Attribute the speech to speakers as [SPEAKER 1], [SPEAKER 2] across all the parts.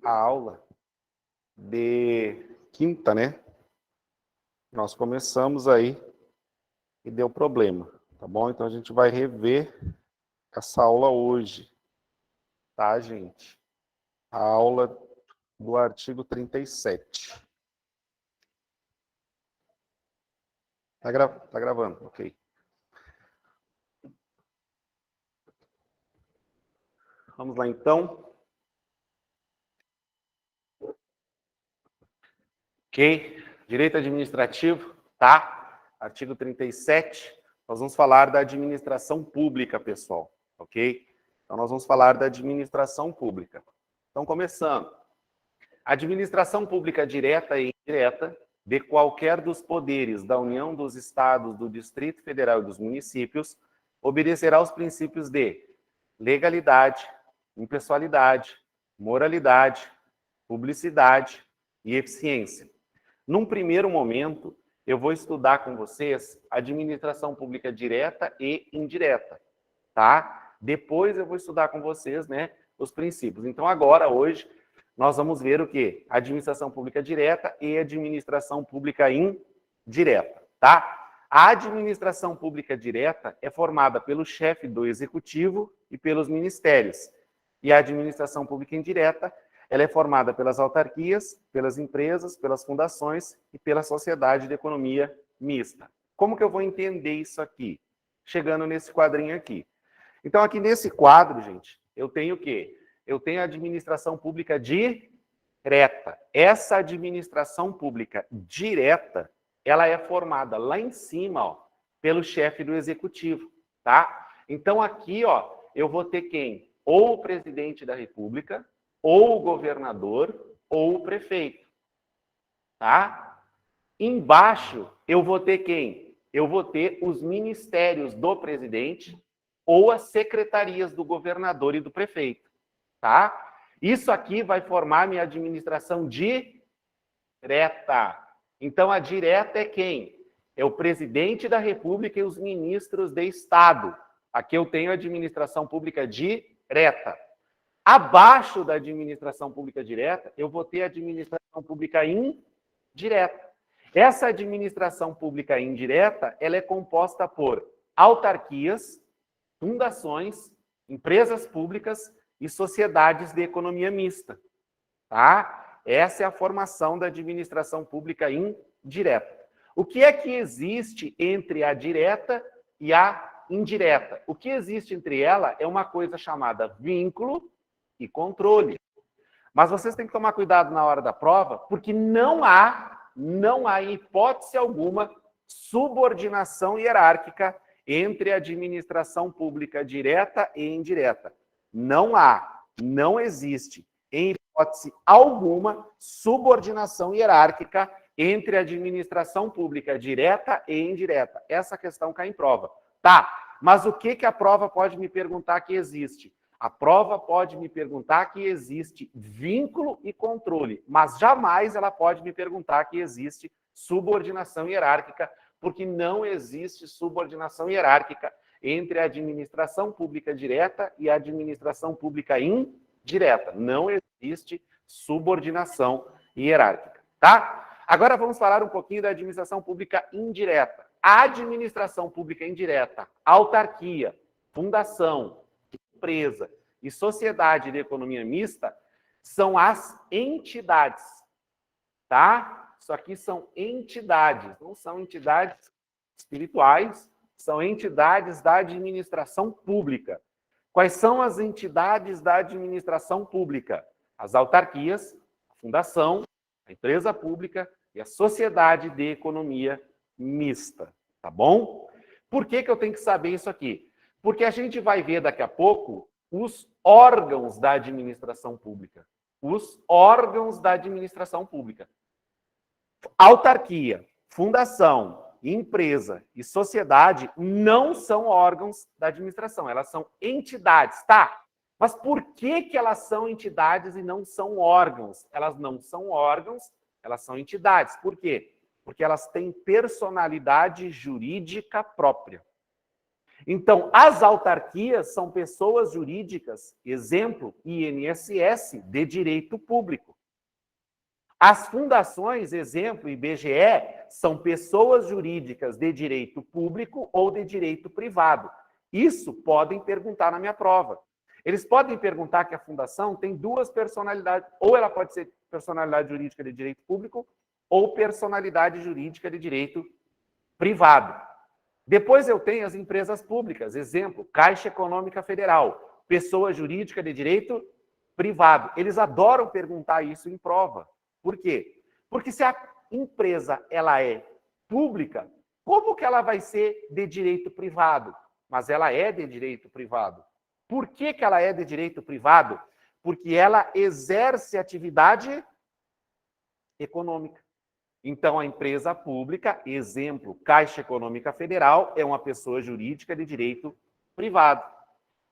[SPEAKER 1] a aula de quinta, né? Nós começamos aí e deu problema, tá bom? Então a gente vai rever essa aula hoje, tá, gente? A aula do artigo 37. Tá gravando, ok. Vamos lá, então. Ok. Direito administrativo, tá? Artigo 37. Nós vamos falar da administração pública, pessoal, ok? Então, nós vamos falar da administração pública. Então, começando. Administração pública direta e indireta de qualquer dos poderes da União, dos Estados, do Distrito Federal e dos municípios obedecerá aos princípios de legalidade, impessoalidade, moralidade, publicidade e eficiência. Num primeiro momento, eu vou estudar com vocês administração pública direta e indireta, tá? Depois eu vou estudar com vocês, né, os princípios. Então agora, hoje, nós vamos ver o quê? Administração pública direta e administração pública indireta, tá? A administração pública direta é formada pelo chefe do executivo e pelos ministérios. E a administração pública indireta, ela é formada pelas autarquias, pelas empresas, pelas fundações e pela sociedade de economia mista. Como que eu vou entender isso aqui? Chegando nesse quadrinho aqui. Então, aqui nesse quadro, gente, eu tenho o quê? Eu tenho a administração pública direta. Essa administração pública direta, ela é formada lá em cima, ó, pelo chefe do executivo, tá? Então, aqui, ó, eu vou ter quem? Ou o presidente da República, ou o governador, ou o prefeito, tá? Embaixo, eu vou ter quem? Eu vou ter os ministérios do presidente ou as secretarias do governador e do prefeito, tá? Isso aqui vai formar minha administração direta. Então, a direta é quem? É o presidente da República e os ministros de Estado. Aqui eu tenho a administração pública direta. Abaixo da administração pública direta, eu vou ter a administração pública indireta. Essa administração pública indireta, ela é composta por autarquias, fundações, empresas públicas e sociedades de economia mista, tá? Essa é a formação da administração pública indireta. O que é que existe entre a direta e a indireta? O que existe entre ela é uma coisa chamada vínculo e controle. Mas vocês têm que tomar cuidado na hora da prova, porque não há em hipótese alguma subordinação hierárquica entre a administração pública direta e indireta. Não existe, em hipótese alguma, subordinação hierárquica entre a administração pública direta e indireta. Essa questão cai em prova. Tá, mas o que a prova pode me perguntar que existe? A prova pode me perguntar que existe vínculo e controle, mas jamais ela pode me perguntar que existe subordinação hierárquica, porque não existe subordinação hierárquica entre a administração pública direta e a administração pública indireta. Não existe subordinação hierárquica, tá? Agora vamos falar um pouquinho da administração pública indireta. A administração pública indireta, autarquia, fundação, empresa e sociedade de economia mista são as entidades, tá? Isso aqui são entidades, não são entidades espirituais, são entidades da administração pública. Quais são as entidades da administração pública? As autarquias, a fundação, a empresa pública e a sociedade de economia mista, tá bom? Por que eu tenho que saber isso aqui? Porque a gente vai ver daqui a pouco os órgãos da administração pública. Os órgãos da administração pública. Autarquia, fundação, empresa e sociedade não são órgãos da administração, elas são entidades, tá? Mas por que elas são entidades e não são órgãos? Elas não são órgãos, elas são entidades. Por quê? Porque elas têm personalidade jurídica própria. Então, as autarquias são pessoas jurídicas, exemplo, INSS, de direito público. As fundações, exemplo, IBGE, são pessoas jurídicas de direito público ou de direito privado. Isso podem perguntar na minha prova. Eles podem perguntar que a fundação tem duas personalidades, ou ela pode ser personalidade jurídica de direito público ou personalidade jurídica de direito privado. Depois eu tenho as empresas públicas, exemplo, Caixa Econômica Federal, pessoa jurídica de direito privado. Eles adoram perguntar isso em prova. Por quê? Porque se a empresa ela é pública, como que ela vai ser de direito privado? Mas ela é de direito privado. Por que que ela é de direito privado? Porque ela exerce atividade econômica. Então, a empresa pública, exemplo, Caixa Econômica Federal, é uma pessoa jurídica de direito privado.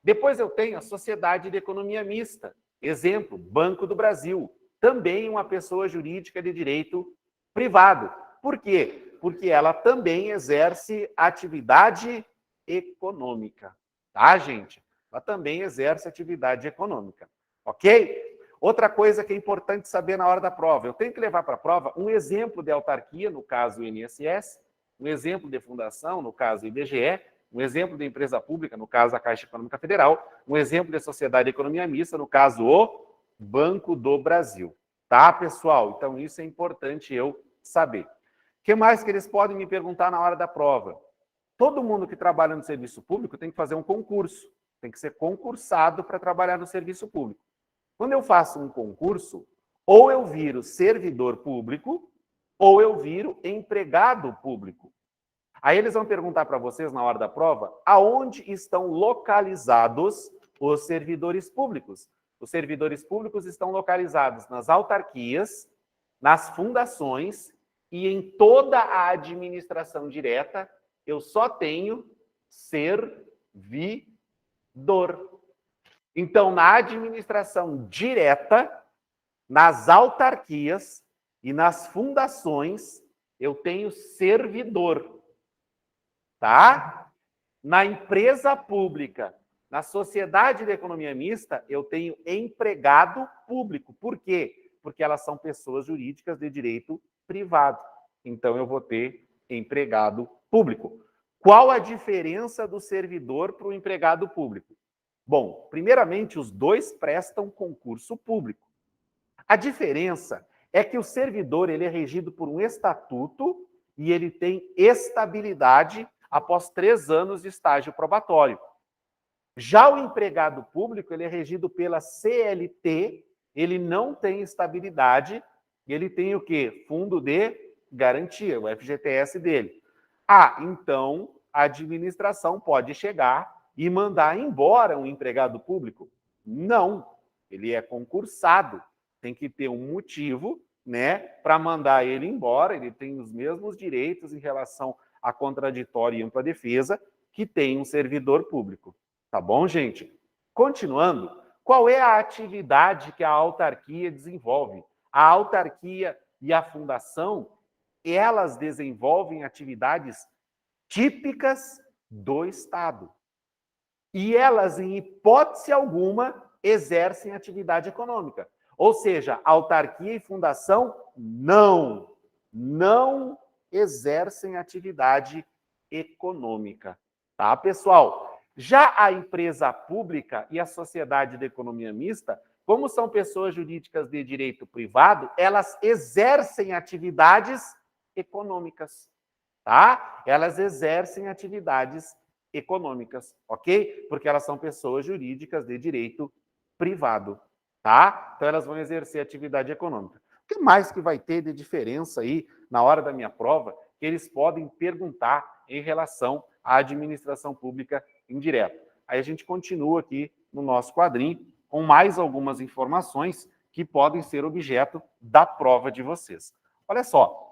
[SPEAKER 1] Depois eu tenho a Sociedade de Economia Mista, exemplo, Banco do Brasil, também uma pessoa jurídica de direito privado. Por quê? Porque ela também exerce atividade econômica, tá, gente? Ela também exerce atividade econômica, ok? Outra coisa que é importante saber na hora da prova, eu tenho que levar para a prova um exemplo de autarquia, no caso o INSS, um exemplo de fundação, no caso o IBGE, um exemplo de empresa pública, no caso a Caixa Econômica Federal, um exemplo de sociedade de economia mista, no caso o Banco do Brasil. Tá, pessoal? Então isso é importante eu saber. O que mais que eles podem me perguntar na hora da prova? Todo mundo que trabalha no serviço público tem que fazer um concurso, tem que ser concursado para trabalhar no serviço público. Quando eu faço um concurso, ou eu viro servidor público, ou eu viro empregado público. Aí eles vão perguntar para vocês, na hora da prova, aonde estão localizados os servidores públicos. Os servidores públicos estão localizados nas autarquias, nas fundações e em toda a administração direta. Eu só tenho servidor. Então, na administração direta, nas autarquias e nas fundações, eu tenho servidor, tá? Na empresa pública, na sociedade de economia mista, eu tenho empregado público. Por quê? Porque elas são pessoas jurídicas de direito privado. Então, eu vou ter empregado público. Qual a diferença do servidor para o empregado público? Bom, primeiramente, os dois prestam concurso público. A diferença é que o servidor ele é regido por um estatuto e ele tem estabilidade após 3 anos de estágio probatório. Já o empregado público ele é regido pela CLT, ele não tem estabilidade, ele tem o quê? Fundo de garantia, o FGTS dele. Ah, então a administração pode chegar e mandar embora um empregado público? Não, ele é concursado, tem que ter um motivo, né, para mandar ele embora, ele tem os mesmos direitos em relação à contraditória e ampla defesa que tem um servidor público. Tá bom, gente? Continuando, qual é a atividade que a autarquia desenvolve? A autarquia e a fundação, elas desenvolvem atividades típicas do Estado. E elas, em hipótese alguma, exercem atividade econômica. Ou seja, autarquia e fundação não exercem atividade econômica. Tá, pessoal? Já a empresa pública e a sociedade de economia mista, como são pessoas jurídicas de direito privado, elas exercem atividades econômicas, tá? Elas exercem atividades econômicas, ok? Porque elas são pessoas jurídicas de direito privado, tá? Então elas vão exercer atividade econômica. O que mais que vai ter de diferença aí na hora da minha prova que eles podem perguntar em relação à administração pública indireta? Aí a gente continua aqui no nosso quadrinho com mais algumas informações que podem ser objeto da prova de vocês. Olha só.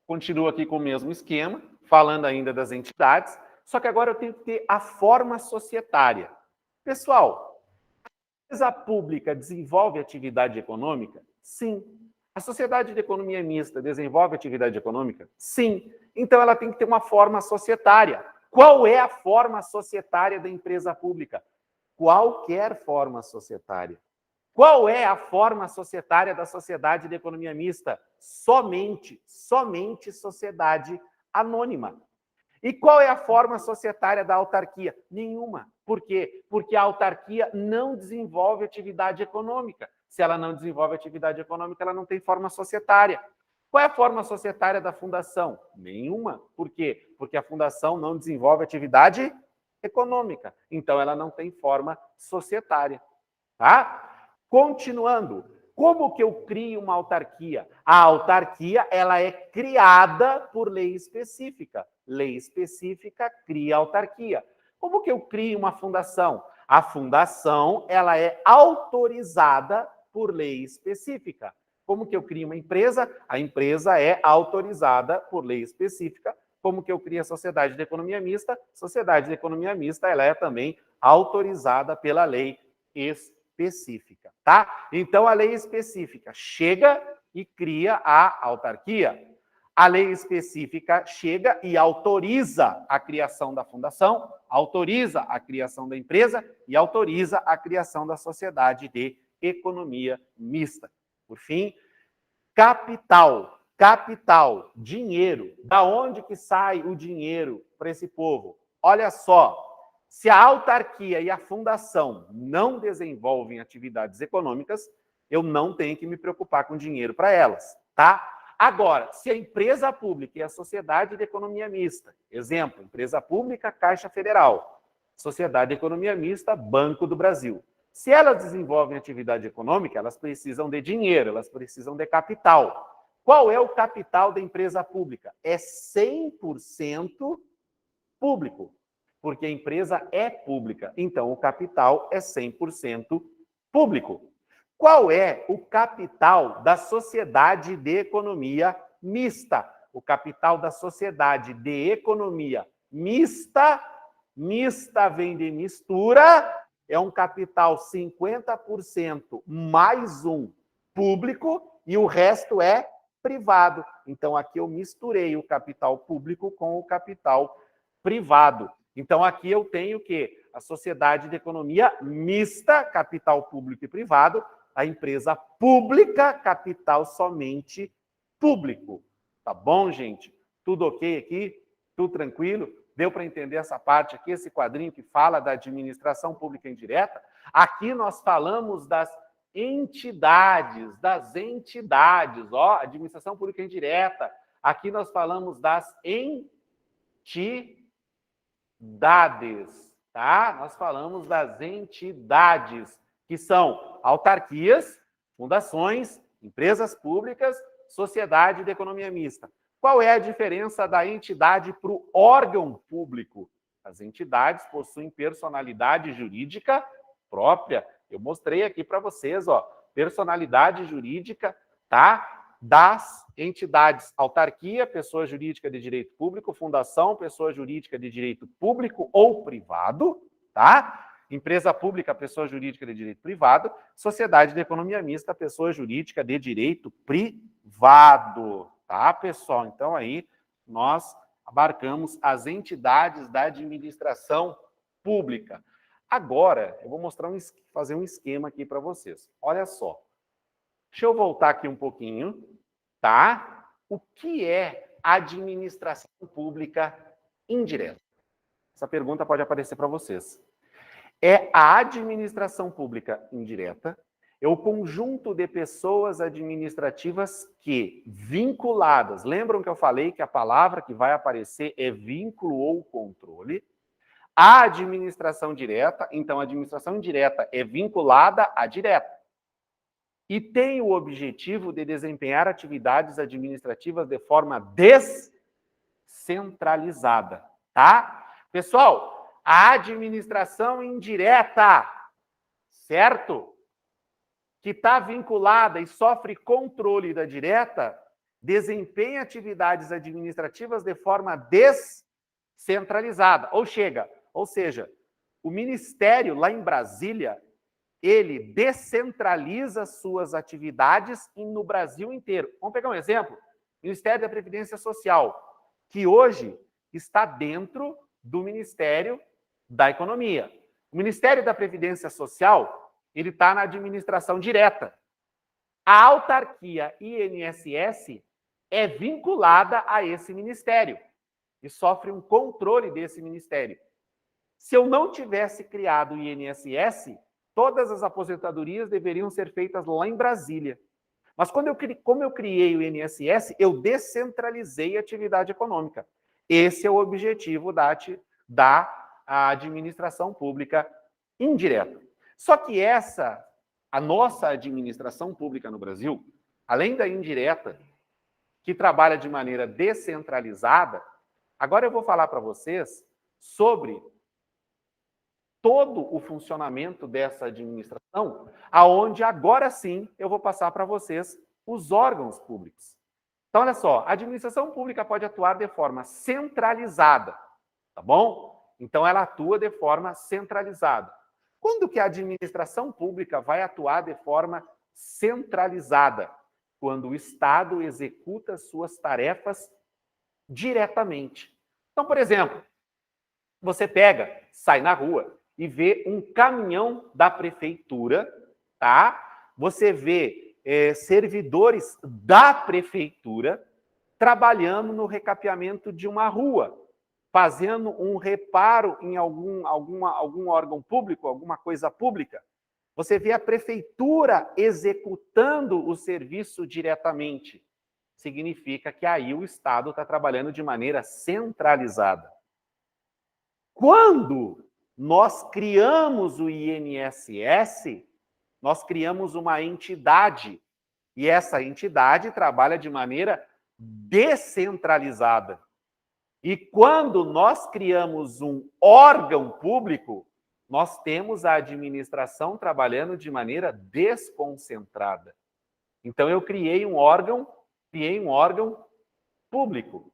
[SPEAKER 1] Continuo aqui com o mesmo esquema, falando ainda das entidades, só que agora eu tenho que ter a forma societária. Pessoal, a empresa pública desenvolve atividade econômica? Sim. A sociedade de economia mista desenvolve atividade econômica? Sim. Então, ela tem que ter uma forma societária. Qual é a forma societária da empresa pública? Qualquer forma societária. Qual é a forma societária da sociedade de economia mista? Somente sociedade anônima. E qual é a forma societária da autarquia? Nenhuma. Por quê? Porque a autarquia não desenvolve atividade econômica. Se ela não desenvolve atividade econômica, ela não tem forma societária. Qual é a forma societária da fundação? Nenhuma. Por quê? Porque a fundação não desenvolve atividade econômica. Então, ela não tem forma societária. Tá? Continuando. Como que eu crio uma autarquia? A autarquia, ela é criada por lei específica. Lei específica cria autarquia. Como que eu crio uma fundação? A fundação, ela é autorizada por lei específica. Como que eu crio uma empresa? A empresa é autorizada por lei específica. Como que eu crio a sociedade de economia mista? Sociedade de economia mista, ela é também autorizada pela lei específica, tá? Então, a lei específica chega e cria a autarquia. A lei específica chega e autoriza a criação da fundação, autoriza a criação da empresa e autoriza a criação da sociedade de economia mista. Por fim, capital. Capital, dinheiro. Da onde que sai o dinheiro para esse povo? Olha só, se a autarquia e a fundação não desenvolvem atividades econômicas, eu não tenho que me preocupar com dinheiro para elas, tá? Agora, se a empresa pública e a sociedade de economia mista, exemplo, empresa pública, Caixa Federal, sociedade de economia mista, Banco do Brasil, se elas desenvolvem atividade econômica, elas precisam de dinheiro, elas precisam de capital. Qual é o capital da empresa pública? É 100% público, porque a empresa é pública, então o capital é 100% público. Qual é o capital da sociedade de economia mista? O capital da sociedade de economia mista, mista vem de mistura, é um capital 50% mais um público e o resto é privado. Então, aqui eu misturei o capital público com o capital privado. Então, aqui eu tenho o quê? A sociedade de economia mista, capital público e privado, a empresa pública, capital somente público. Tá bom, gente? Tudo ok aqui? Tudo tranquilo? Deu para entender essa parte aqui, esse quadrinho que fala da administração pública indireta? Aqui nós falamos das entidades, ó, administração pública indireta. Aqui nós falamos das entidades, tá? Nós falamos das entidades, que são autarquias, fundações, empresas públicas, sociedade de economia mista. Qual é a diferença da entidade para o órgão público? As entidades possuem personalidade jurídica própria. Eu mostrei aqui para vocês, ó, personalidade jurídica, tá? Das entidades: autarquia, pessoa jurídica de direito público; fundação, pessoa jurídica de direito público ou privado, tá? Empresa pública, pessoa jurídica de direito privado; sociedade de economia mista, pessoa jurídica de direito privado, tá, pessoal? Então, aí, nós abarcamos as entidades da administração pública. Agora, eu vou mostrar fazer um esquema aqui para vocês. Olha só. Deixa eu voltar aqui um pouquinho, tá? O que é administração pública indireta? Essa pergunta pode aparecer para vocês. É a administração pública indireta, é o conjunto de pessoas administrativas que, vinculadas, lembram que eu falei que a palavra que vai aparecer é vínculo ou controle? A administração direta, então a administração indireta é vinculada à direta e tem o objetivo de desempenhar atividades administrativas de forma descentralizada, tá? Pessoal, a administração indireta, certo? Que está vinculada e sofre controle da direta, desempenha atividades administrativas de forma descentralizada. Ou seja, o Ministério lá em Brasília, ele descentraliza suas atividades no Brasil inteiro. Vamos pegar um exemplo? Ministério da Previdência Social, que hoje está dentro do Ministério da Economia. O Ministério da Previdência Social, ele está na administração direta. A autarquia INSS é vinculada a esse ministério e sofre um controle desse ministério. Se eu não tivesse criado o INSS, todas as aposentadorias deveriam ser feitas lá em Brasília. Mas como eu criei o INSS, eu descentralizei a atividade econômica. Esse é o objetivo da administração pública indireta. Só que a nossa administração pública no Brasil, além da indireta, que trabalha de maneira descentralizada, agora eu vou falar para vocês sobre todo o funcionamento dessa administração, aonde agora sim eu vou passar para vocês os órgãos públicos. Então, olha só, a administração pública pode atuar de forma centralizada, tá bom? Então, ela atua de forma centralizada. Quando que a administração pública vai atuar de forma centralizada? Quando o Estado executa suas tarefas diretamente. Então, por exemplo, você sai na rua e vê um caminhão da prefeitura, tá? Você vê servidores da prefeitura trabalhando no recapeamento de uma rua, fazendo um reparo em algum órgão público, alguma coisa pública. Você vê a prefeitura executando o serviço diretamente. Significa que aí o Estado está trabalhando de maneira centralizada. Quando nós criamos o INSS, nós criamos uma entidade, e essa entidade trabalha de maneira descentralizada. E quando nós criamos um órgão público, nós temos a administração trabalhando de maneira desconcentrada. Então, eu criei um órgão público,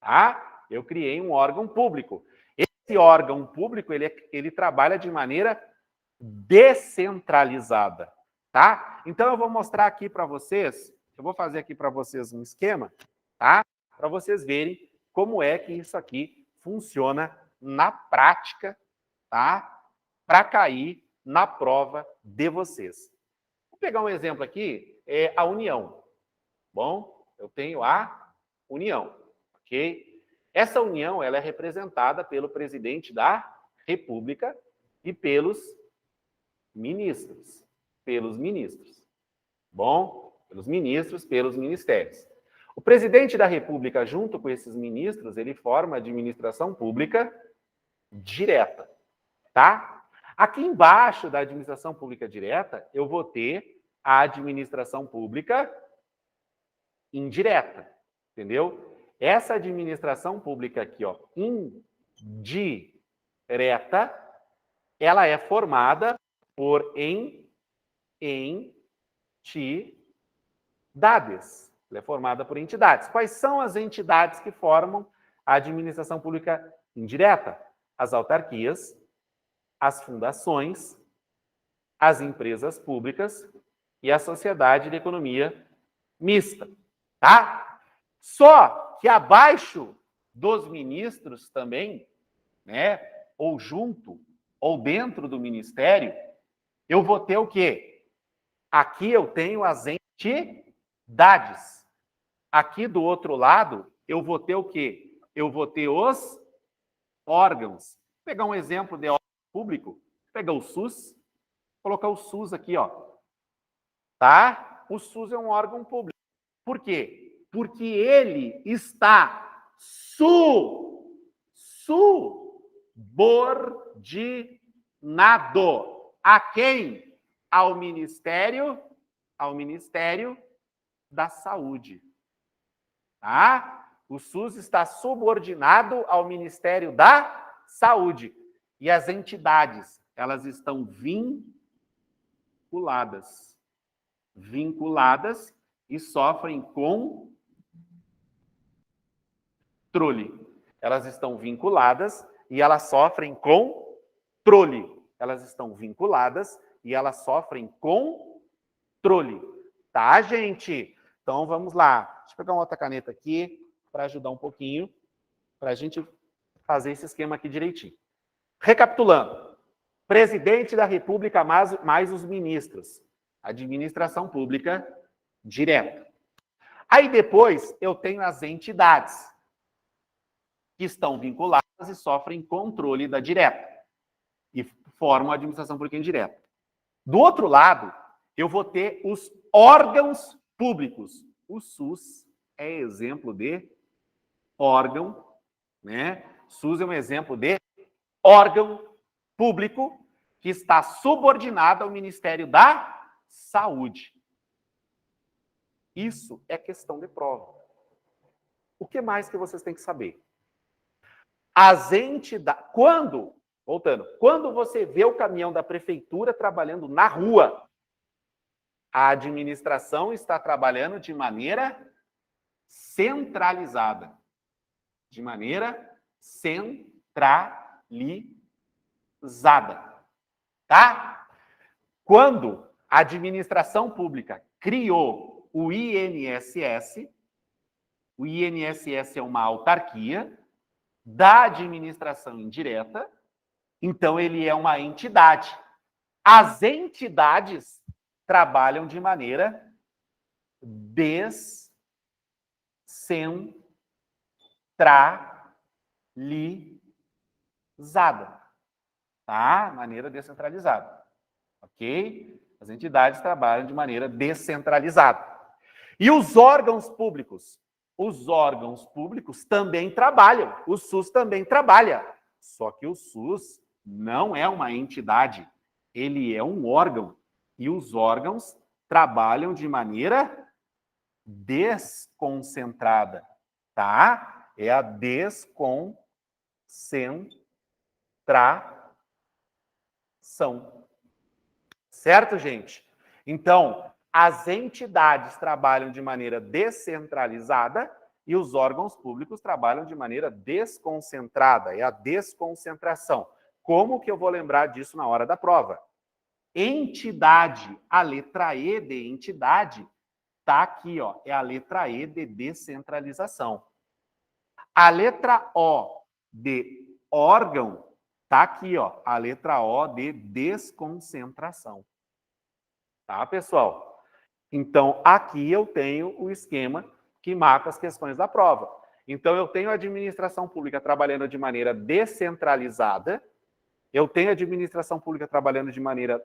[SPEAKER 1] tá? Eu criei um órgão público. Esse órgão público, ele trabalha de maneira descentralizada, tá? Então, eu vou mostrar aqui para vocês, eu vou fazer aqui para vocês um esquema, tá? Para vocês verem como é que isso aqui funciona na prática, tá? Para cair na prova de vocês. Vou pegar um exemplo aqui, a União. Bom, eu tenho a União, ok? Essa União, ela é representada pelo presidente da República e pelos ministros. Bom, pelos ministros, pelos ministérios. O presidente da República, junto com esses ministros, ele forma a administração pública direta, tá? Aqui embaixo da administração pública direta, eu vou ter a administração pública indireta, entendeu? Essa administração pública aqui, ó, indireta, ela é formada por entidades. Ela é formada por entidades. Quais são as entidades que formam a administração pública indireta? As autarquias, as fundações, as empresas públicas e a sociedade de economia mista, tá? Só que abaixo dos ministros também, né, ou junto, ou dentro do ministério, eu vou ter o quê? Aqui eu tenho as entidades. Aqui do outro lado, eu vou ter o quê? Eu vou ter os órgãos. Vou pegar um exemplo de órgão público, vou pegar o SUS, colocar o SUS aqui, ó. Tá? O SUS é um órgão público. Por quê? Porque ele está subordinado a quem? Ao Ministério da Saúde. Tá? O SUS está subordinado ao Ministério da Saúde. E as entidades, elas estão vinculadas e sofrem controle. Elas estão vinculadas e elas sofrem controle. Elas estão vinculadas e elas sofrem controle. Tá, gente? Então, vamos lá. Deixa eu pegar uma outra caneta aqui para ajudar um pouquinho, para a gente fazer esse esquema aqui direitinho. Recapitulando. Presidente da República mais os ministros. Administração pública direta. Aí depois eu tenho as entidades que estão vinculadas e sofrem controle da direta e formam a administração pública indireta. Do outro lado, eu vou ter os órgãos públicos. O SUS é exemplo de órgão, né? SUS é um exemplo de órgão público que está subordinado ao Ministério da Saúde. Isso é questão de prova. O que mais que vocês têm que saber? As entidades... Quando você vê o caminhão da prefeitura trabalhando na rua, a administração está trabalhando de maneira centralizada. De maneira centralizada. Tá? Quando a administração pública criou o INSS é uma autarquia da administração indireta, então ele é uma entidade. As entidades trabalham de maneira descentralizada. Tá? Maneira descentralizada. Ok? As entidades trabalham de maneira descentralizada. E os órgãos públicos? Os órgãos públicos também trabalham. O SUS também trabalha. Só que o SUS não é uma entidade. Ele é um órgão. E os órgãos trabalham de maneira desconcentrada. Tá? É a desconcentração. Certo, gente? Então, as entidades trabalham de maneira descentralizada e os órgãos públicos trabalham de maneira desconcentrada. É a desconcentração. Como que eu vou lembrar disso na hora da prova? Entidade, a letra E de entidade, está aqui, ó, é a letra E de descentralização. A letra O de órgão está aqui, ó, a letra O de desconcentração. Tá, pessoal? Então, aqui eu tenho o esquema que mata as questões da prova. Então, eu tenho a administração pública trabalhando de maneira descentralizada, eu tenho a administração pública trabalhando de maneira...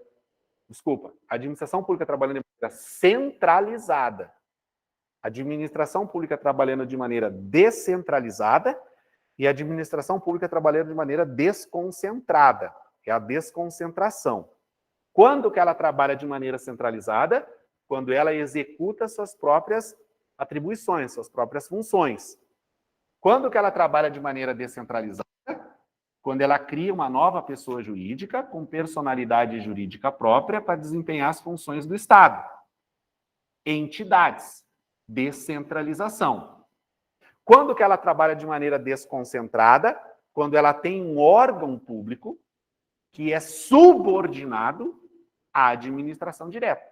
[SPEAKER 1] a administração pública trabalhando de maneira centralizada, a administração pública trabalhando de maneira descentralizada e a administração pública trabalhando de maneira desconcentrada, é a desconcentração. Quando que ela trabalha de maneira centralizada? Quando ela executa suas próprias atribuições, suas próprias funções. Quando que ela trabalha de maneira descentralizada? Quando ela cria uma nova pessoa jurídica com personalidade jurídica própria para desempenhar as funções do Estado. Entidades. Descentralização. Quando que ela trabalha de maneira desconcentrada? Quando ela tem um órgão público que é subordinado à administração direta.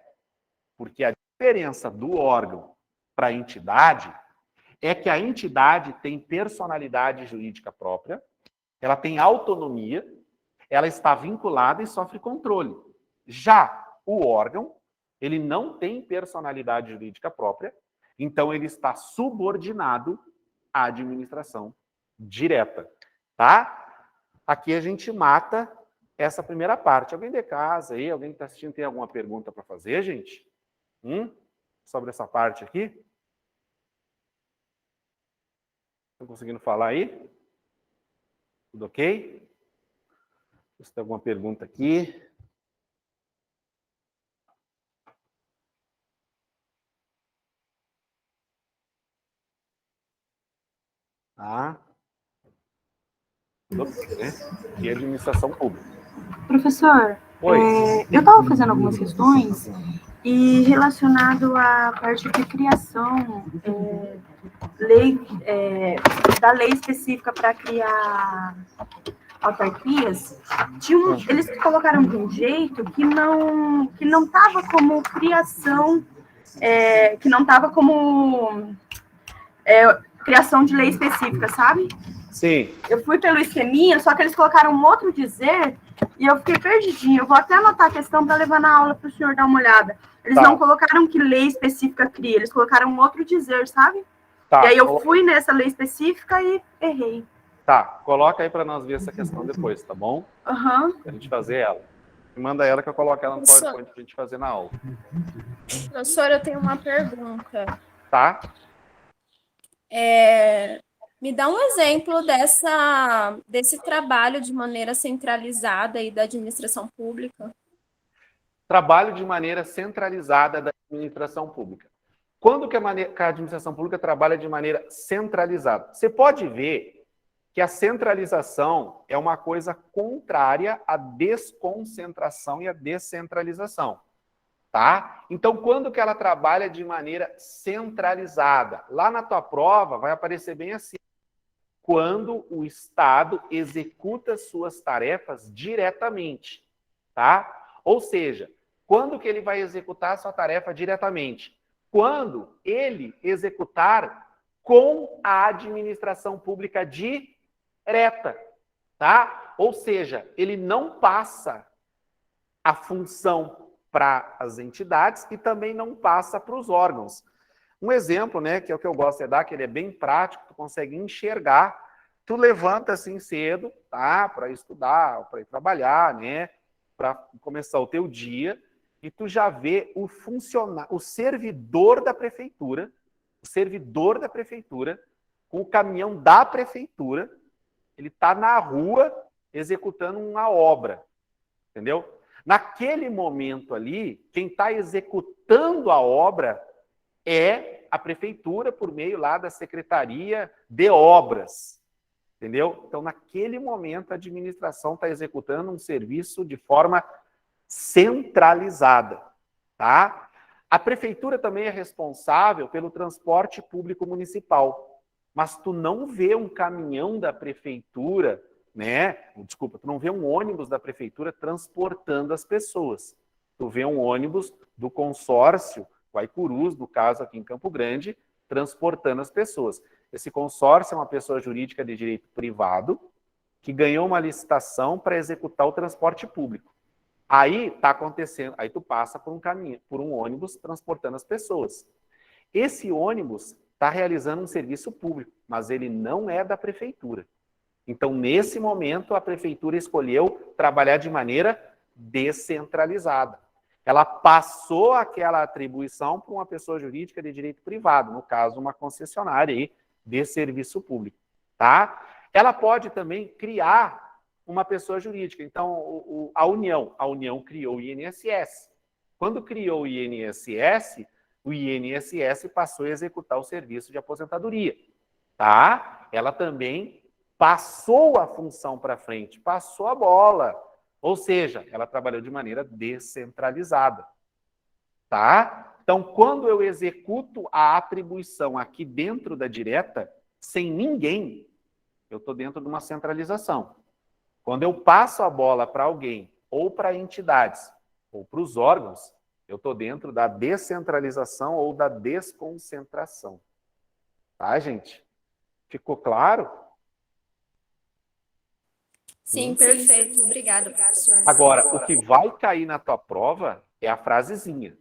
[SPEAKER 1] Porque a diferença do órgão para a entidade é que a entidade tem personalidade jurídica própria, ela tem autonomia, ela está vinculada e sofre controle. Já o órgão, ele não tem personalidade jurídica própria, então ele está subordinado à administração direta. Tá? Aqui a gente mata essa primeira parte. Alguém de casa aí, alguém que está assistindo, tem alguma pergunta para fazer, gente? Sobre essa parte aqui? Estão conseguindo falar aí? Tudo ok? Se tem alguma pergunta aqui. Ah. Tudo ok, né? E administração pública.
[SPEAKER 2] Professor, eu estava fazendo algumas questões e relacionado à parte de criação da lei específica para criar autarquias, eles colocaram de um jeito que não estava como criação, que não estava como criação de lei específica, sabe?
[SPEAKER 1] Sim.
[SPEAKER 2] Eu fui pelo esqueminha, só que eles colocaram um outro dizer e eu fiquei perdidinha. Eu vou até anotar a questão para levar na aula para o senhor dar uma olhada. Eles não colocaram que lei específica cria, eles colocaram um outro dizer, sabe? E aí eu fui nessa lei específica e errei.
[SPEAKER 1] Tá, coloca aí para nós ver essa questão depois, tá bom? Pra gente fazer ela. Manda ela que eu coloco ela no PowerPoint pra gente fazer na aula.
[SPEAKER 3] Professor, eu tenho uma pergunta.
[SPEAKER 1] Tá?
[SPEAKER 3] Me dá um exemplo desse trabalho de maneira centralizada aí da administração pública.
[SPEAKER 1] Trabalho de maneira centralizada da administração pública. Quando que a administração pública trabalha de maneira centralizada? Você pode ver que a centralização é uma coisa contrária à desconcentração e à descentralização. Tá? Então, quando que ela trabalha de maneira centralizada? Lá na tua prova vai aparecer bem assim. Quando o Estado executa suas tarefas diretamente, tá? Ou seja, quando que ele vai executar a sua tarefa diretamente? Quando ele executar com a administração pública direta, tá? Ou seja, ele não passa a função para as entidades e também não passa para os órgãos. Um exemplo, né, que é o que eu gosto de dar, que ele é bem prático, tu consegue enxergar, tu levanta assim cedo, tá, para estudar, para ir trabalhar, né, para começar o teu dia, e tu já vê o servidor da prefeitura, com o caminhão da prefeitura, ele está na rua executando uma obra, entendeu? Naquele momento ali, quem está executando a obra é a prefeitura por meio lá da Secretaria de Obras, entendeu? Então, naquele momento, a administração está executando um serviço de forma centralizada, tá? A prefeitura também é responsável pelo transporte público municipal, mas tu não vê um caminhão da prefeitura, né? Desculpa, tu não vê um ônibus da prefeitura transportando as pessoas. Tu vê um ônibus do consórcio Guaicurus, no caso aqui em Campo Grande, transportando as pessoas. Esse consórcio é uma pessoa jurídica de direito privado que ganhou uma licitação para executar o transporte público. Aí está acontecendo, aí tu passa por um caminho, por um ônibus transportando as pessoas. Esse ônibus está realizando um serviço público, mas ele não é da prefeitura. Então, nesse momento, a prefeitura escolheu trabalhar de maneira descentralizada. Ela passou aquela atribuição para uma pessoa jurídica de direito privado, no caso, uma concessionária aí de serviço público, tá? Ela pode também criar uma pessoa jurídica. Então, a União criou o INSS. Quando criou o INSS passou a executar o serviço de aposentadoria, tá? Ela também passou a função para frente, passou a bola. Ou seja, ela trabalhou de maneira descentralizada, tá? Então, quando eu executo a atribuição aqui dentro da direta, sem ninguém, eu estou dentro de uma centralização. Quando eu passo a bola para alguém, ou para entidades, ou para os órgãos, eu estou dentro da descentralização ou da desconcentração. Tá, gente? Ficou claro?
[SPEAKER 3] Sim, perfeito. Obrigada, professor.
[SPEAKER 1] Agora, o que vai cair na tua prova é a frasezinha,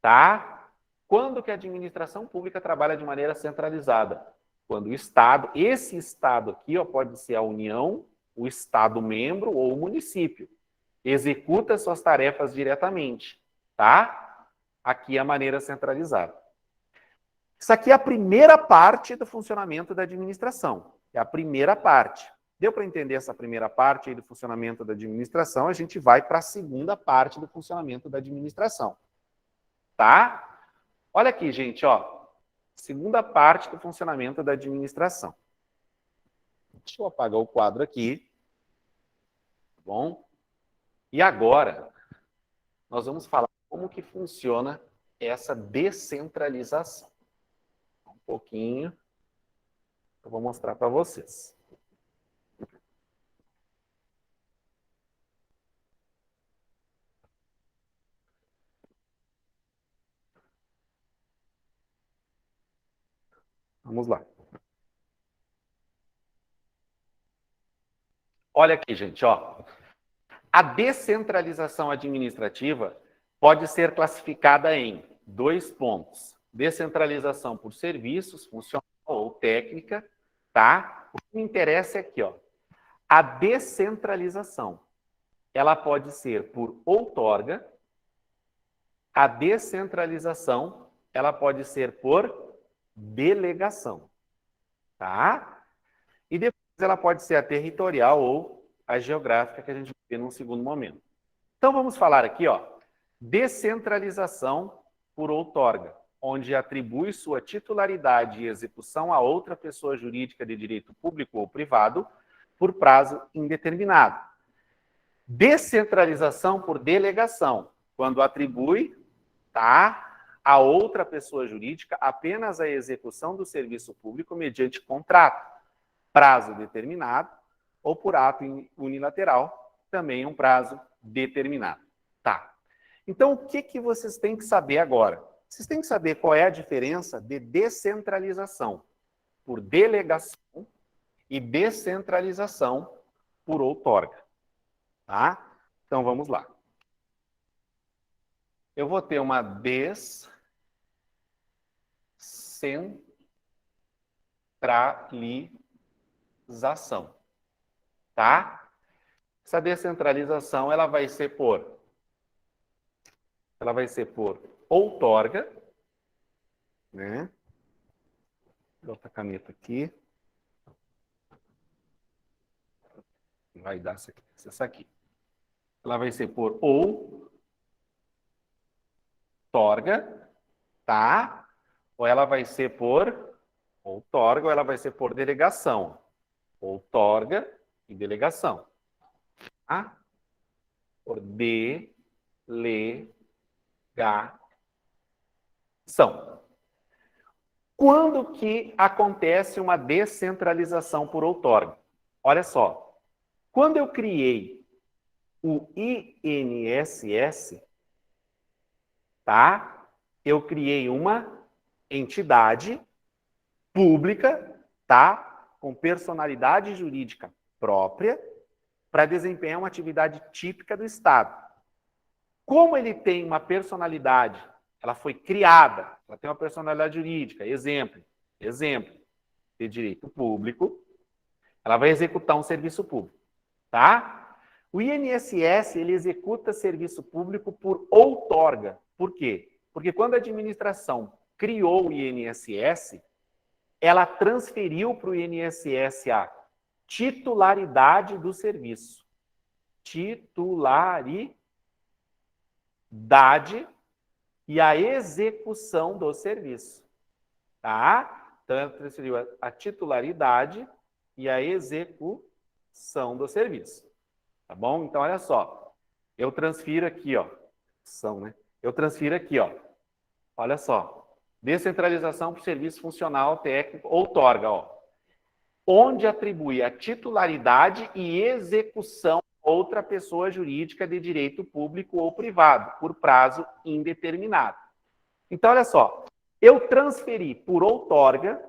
[SPEAKER 1] tá? Quando que a administração pública trabalha de maneira centralizada? Quando o Estado, esse Estado aqui, ó, pode ser a União, o Estado membro ou o município, executa suas tarefas diretamente, tá? Aqui é a maneira centralizada. Isso aqui é a primeira parte do funcionamento da administração. É a primeira parte. Deu para entender essa primeira parte aí do funcionamento da administração? A gente vai para a segunda parte do funcionamento da administração. Tá? Olha aqui, gente, ó. Segunda parte do funcionamento da administração. Deixa eu apagar o quadro aqui. Tá bom? E agora, nós vamos falar como que funciona essa descentralização. Um pouquinho. Eu vou mostrar para vocês. Vamos lá. Olha aqui, gente, ó. A descentralização administrativa pode ser classificada em 2 pontos. Descentralização por serviços, funcional ou técnica, tá? O que me interessa é aqui, ó. A descentralização, ela pode ser por outorga. A descentralização, ela pode ser por delegação, tá? E depois ela pode ser a territorial ou a geográfica, que a gente vai ver num segundo momento. Então, vamos falar aqui, ó, descentralização por outorga, onde atribui sua titularidade e execução a outra pessoa jurídica de direito público ou privado por prazo indeterminado. Descentralização por delegação, quando atribui, tá, a outra pessoa jurídica apenas a execução do serviço público mediante contrato, prazo determinado, ou por ato unilateral, também um prazo determinado. Tá. Então, o que vocês têm que saber agora? Vocês têm que saber qual é a diferença de descentralização por delegação e descentralização por outorga. Tá? Então, vamos lá. Eu vou ter uma descentralização. Tá? Essa descentralização, ela vai ser por outorga, né? Vou botar a caneta aqui. Vai dar essa aqui. Ela vai ser por outorga, tá? Ou ela vai ser por outorga, ou ela vai ser por delegação. Outorga e delegação. Tá? Por delegação. Quando que acontece uma descentralização por outorga? Olha só. Quando eu criei o INSS, tá? Eu criei uma entidade pública, tá? Com personalidade jurídica própria, para desempenhar uma atividade típica do Estado. Como ele tem uma personalidade, ela foi criada, ela tem uma personalidade jurídica, exemplo, de direito público, ela vai executar um serviço público, tá? O INSS, ele executa serviço público por outorga. Por quê? Porque quando a administração criou o INSS, ela transferiu para o INSS a titularidade do serviço. Titularidade e a execução do serviço. Tá? Então, ela transferiu a titularidade e a execução do serviço. Tá bom? Então, olha só. Eu transfiro aqui, ó. Eu transfiro aqui, ó. Olha só. Descentralização para o serviço funcional técnico, outorga, ó. Onde atribui a titularidade e execução a outra pessoa jurídica de direito público ou privado, por prazo indeterminado. Então, olha só. Eu transferi por outorga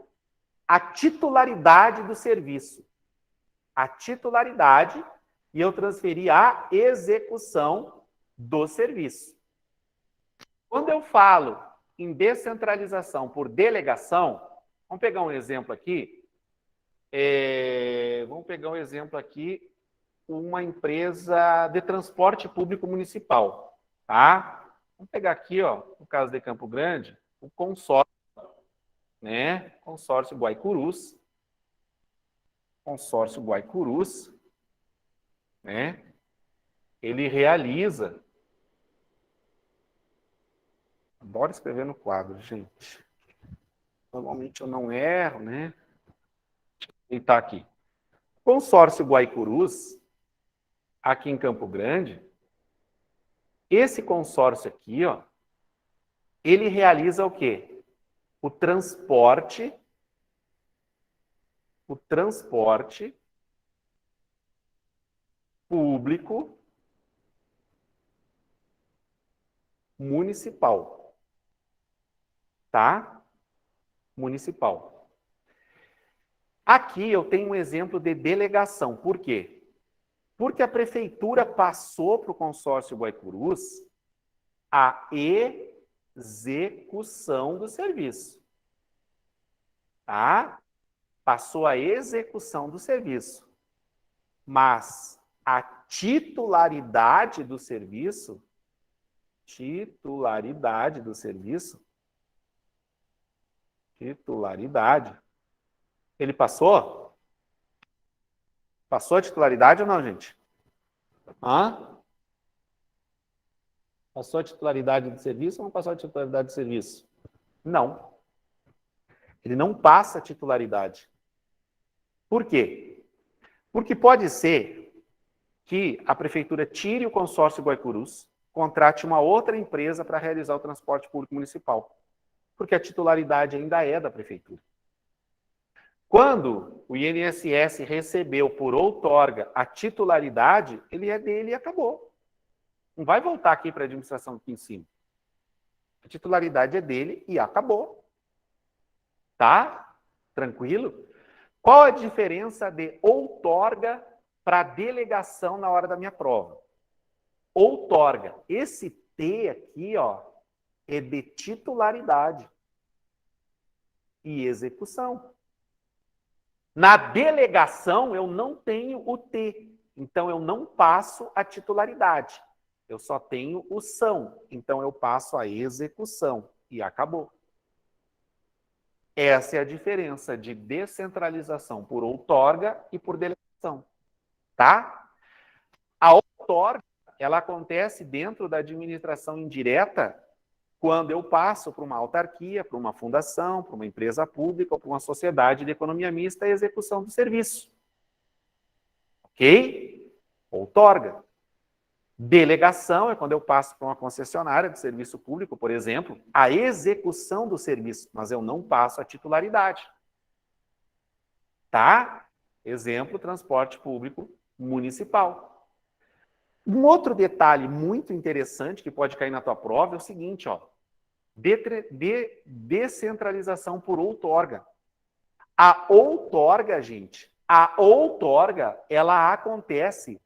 [SPEAKER 1] a titularidade do serviço. A titularidade e eu transferi a execução do serviço. Quando eu falo em descentralização por delegação, vamos pegar um exemplo aqui. Uma empresa de transporte público municipal, tá? Vamos pegar aqui, ó, no caso de Campo Grande, o consórcio, né? Consórcio Guaicurus. Consórcio Guaicurus, né? Ele realiza. Adoro escrever no quadro, gente. Normalmente eu não erro, né? Ele está aqui. Consórcio Guaicurus, aqui em Campo Grande, esse consórcio aqui, ó, ele realiza o quê? O transporte público municipal. Tá? Municipal. Aqui eu tenho um exemplo de delegação. Por quê? Porque a prefeitura passou para o consórcio Guaicurus a execução do serviço. Tá? Passou a execução do serviço. Mas a titularidade do serviço, ele passou? Passou a titularidade ou não, gente? Hã? Passou a titularidade do serviço ou não passou a titularidade do serviço? Não. Ele não passa a titularidade. Por quê? Porque pode ser que a prefeitura tire o consórcio Guaicurus, contrate uma outra empresa para realizar o transporte público municipal. Porque a titularidade ainda é da prefeitura. Quando o INSS recebeu por outorga a titularidade, ele é dele e acabou. Não vai voltar aqui para a administração aqui em cima. A titularidade é dele e acabou. Tá? Tranquilo? Qual a diferença de outorga para delegação na hora da minha prova? Outorga. Esse T aqui, ó, é de titularidade e execução. Na delegação, eu não tenho o T, então eu não passo a titularidade. Eu só tenho o são, então eu passo a execução e acabou. Essa é a diferença de descentralização por outorga e por delegação, tá? A outorga, ela acontece dentro da administração indireta quando eu passo para uma autarquia, para uma fundação, para uma empresa pública ou para uma sociedade de economia mista a execução do serviço. Ok? Outorga. Delegação é quando eu passo para uma concessionária de serviço público, por exemplo, a execução do serviço, mas eu não passo a titularidade. Tá? Exemplo, transporte público municipal. Um outro detalhe muito interessante que pode cair na tua prova é o seguinte, ó. Descentralização por outorga. A outorga, gente, ela acontece,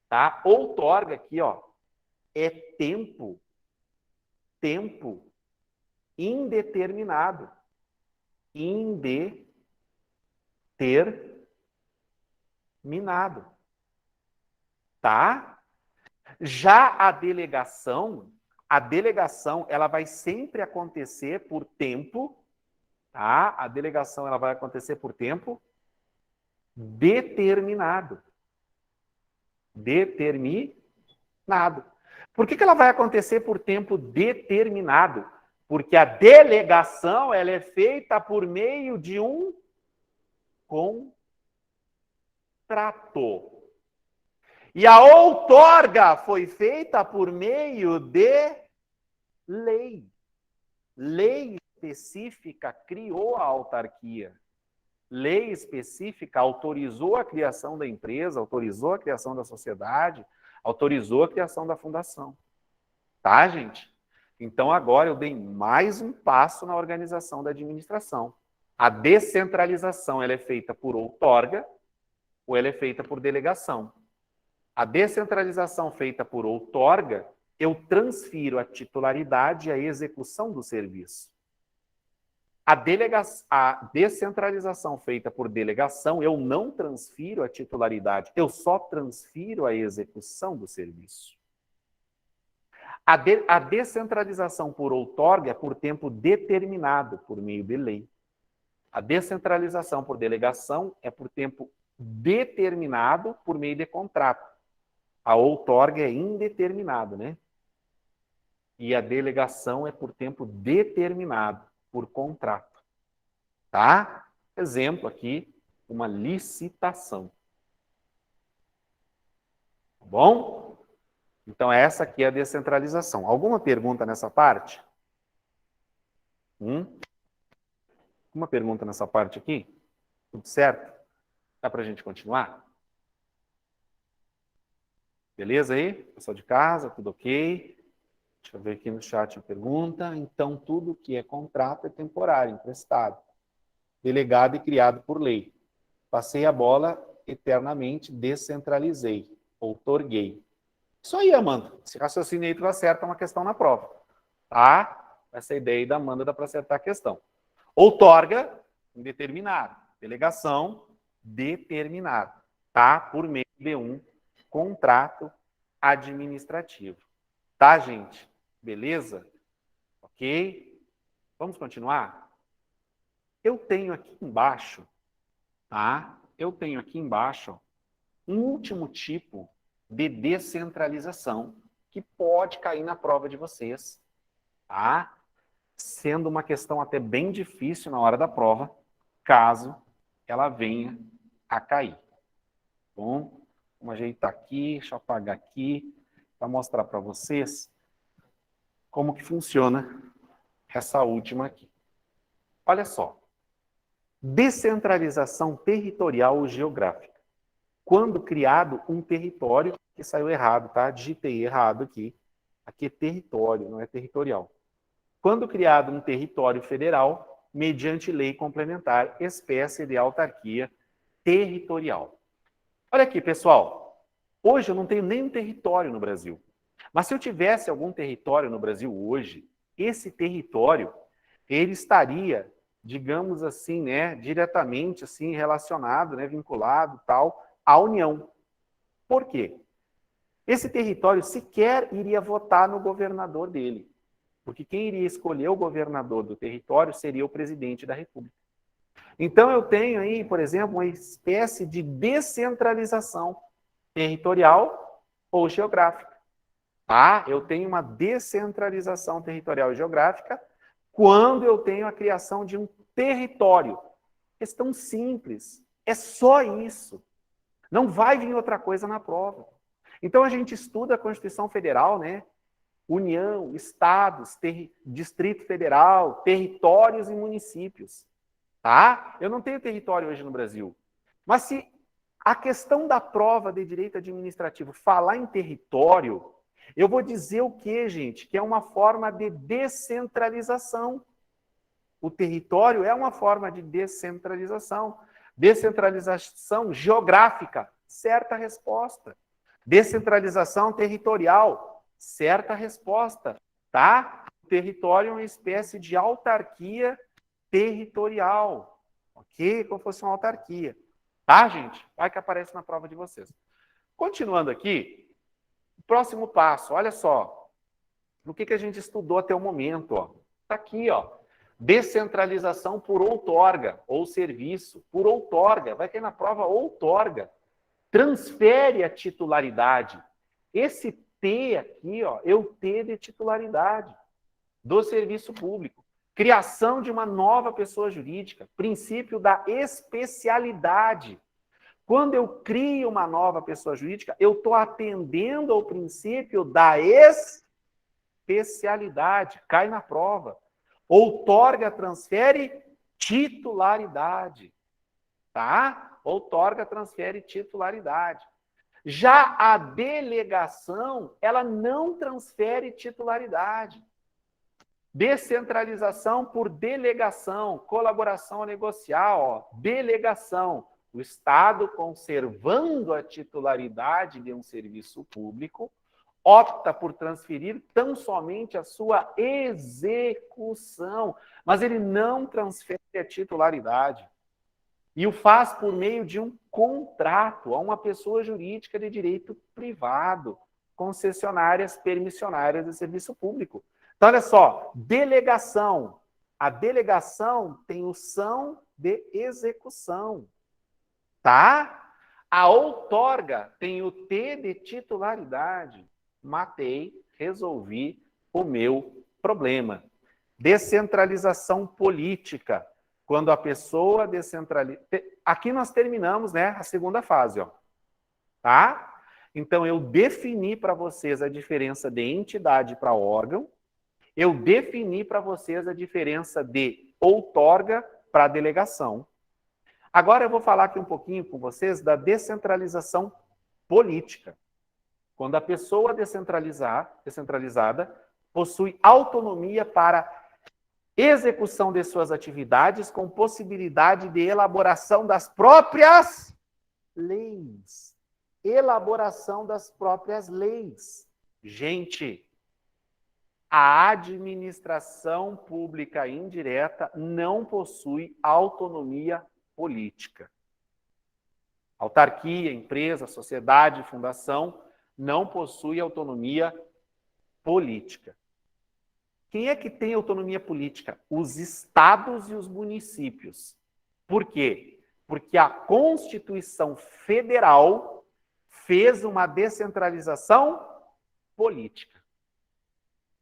[SPEAKER 1] tá? Outorga aqui, ó, é tempo indeterminado. Indeterminado. Tá? Já a delegação, ela vai sempre acontecer por tempo, tá? A delegação, ela vai acontecer por tempo determinado. Determinado. Por que ela vai acontecer por tempo determinado? Porque a delegação, ela é feita por meio de um contrato. E a outorga foi feita por meio de lei. Lei específica criou a autarquia. Lei específica autorizou a criação da empresa, autorizou a criação da sociedade, autorizou a criação da fundação. Tá, gente? Então, agora eu dei mais um passo na organização da administração. A descentralização, ela é feita por outorga ou ela é feita por delegação. A descentralização feita por outorga, eu transfiro a titularidade e a execução do serviço. A descentralização feita por delegação, eu não transfiro a titularidade, eu só transfiro a execução do serviço. A descentralização por outorga é por tempo determinado, por meio de lei. A descentralização por delegação é por tempo determinado, por meio de contrato. A outorga é indeterminado, né? E a delegação é por tempo determinado, por contrato. Tá? Exemplo aqui, uma licitação. Tá bom? Então, essa aqui é a descentralização. Alguma pergunta nessa parte? Uma pergunta nessa parte aqui? Tudo certo? Dá para a gente continuar? Beleza aí? Pessoal de casa, tudo ok? Deixa eu ver aqui no chat a pergunta. Então, tudo que é contrato é temporário, emprestado, delegado e criado por lei. passei a bola eternamente, descentralizei, outorguei. Isso aí, Amanda. Esse raciocínio aí tu acerta uma questão na prova. Tá? Essa ideia aí da Amanda dá para acertar a questão. Outorga, indeterminado. Delegação, determinado. Tá? Por meio de um contrato administrativo. Tá, gente? Beleza? Ok? Vamos continuar? Eu tenho aqui embaixo, tá? Eu tenho aqui embaixo um último tipo de descentralização que pode cair na prova de vocês, tá? Sendo uma questão até bem difícil na hora da prova, caso ela venha a cair. Bom, vamos ajeitar aqui, deixa eu apagar aqui, para mostrar para vocês como que funciona essa última aqui. Olha só. Descentralização territorial ou geográfica. Quando criado um território, que saiu errado, tá? Digitei errado aqui. Aqui é território, não é territorial. Quando criado um território federal, mediante lei complementar, espécie de autarquia territorial. Olha aqui, pessoal. Hoje eu não tenho nenhum território no Brasil. Mas se eu tivesse algum território no Brasil hoje, esse território, ele estaria, digamos assim, né, diretamente assim relacionado, né, vinculado, tal, à União. Por quê? Esse território sequer iria votar no governador dele, porque quem iria escolher o governador do território seria o presidente da República. Então eu tenho aí, por exemplo, uma espécie de descentralização territorial ou geográfica. Tá? Eu tenho uma descentralização territorial e geográfica quando eu tenho a criação de um território. Questão simples. É só isso. Não vai vir outra coisa na prova. Então a gente estuda a Constituição Federal, né? União, estados, Distrito Federal, territórios e municípios. Tá? Eu não tenho território hoje no Brasil. Mas se a questão da prova de direito administrativo falar em território, eu vou dizer o quê, gente? Que é uma forma de descentralização. O território é uma forma de descentralização. Descentralização geográfica, certa resposta. Descentralização territorial, certa resposta, tá? O território é uma espécie de autarquia territorial, ok? Como fosse uma autarquia, tá, gente? Vai que aparece na prova de vocês. Continuando aqui, próximo passo, olha só. O que a gente estudou até o momento, ó? Tá aqui, ó. Descentralização por outorga, ou serviço, por outorga. Vai cair na prova outorga. Transfere a titularidade. Esse T aqui, ó, é o T de titularidade do serviço público. Criação de uma nova pessoa jurídica. Princípio da especialidade. Quando eu crio uma nova pessoa jurídica, eu estou atendendo ao princípio da especialidade. Cai na prova. Outorga, transfere titularidade. Tá? Outorga, transfere titularidade. Já a delegação, ela não transfere titularidade. Descentralização por delegação, colaboração negocial, ó, delegação. O Estado, conservando a titularidade de um serviço público, opta por transferir tão somente a sua execução, mas ele não transfere a titularidade. E o faz por meio de um contrato a uma pessoa jurídica de direito privado, concessionárias permissionárias de serviço público. Então, olha só, delegação. A delegação tem o são de execução. Tá? A outorga tem o T de titularidade. Matei, resolvi o meu problema. Descentralização política. Quando a pessoa descentraliza... Aqui nós terminamos, né, a segunda fase, ó. Tá? Então, eu defini para vocês a diferença de entidade para órgão. Eu defini para vocês a diferença de outorga para delegação. Agora eu vou falar aqui um pouquinho com vocês da descentralização política. Quando a pessoa descentralizada possui autonomia para execução de suas atividades com possibilidade de elaboração das próprias leis. Elaboração das próprias leis. Gente, a administração pública indireta não possui autonomia política. Autarquia, empresa, sociedade, fundação não possui autonomia política. Quem é que tem autonomia política? Os estados e os municípios. Por quê? Porque a Constituição Federal fez uma descentralização política.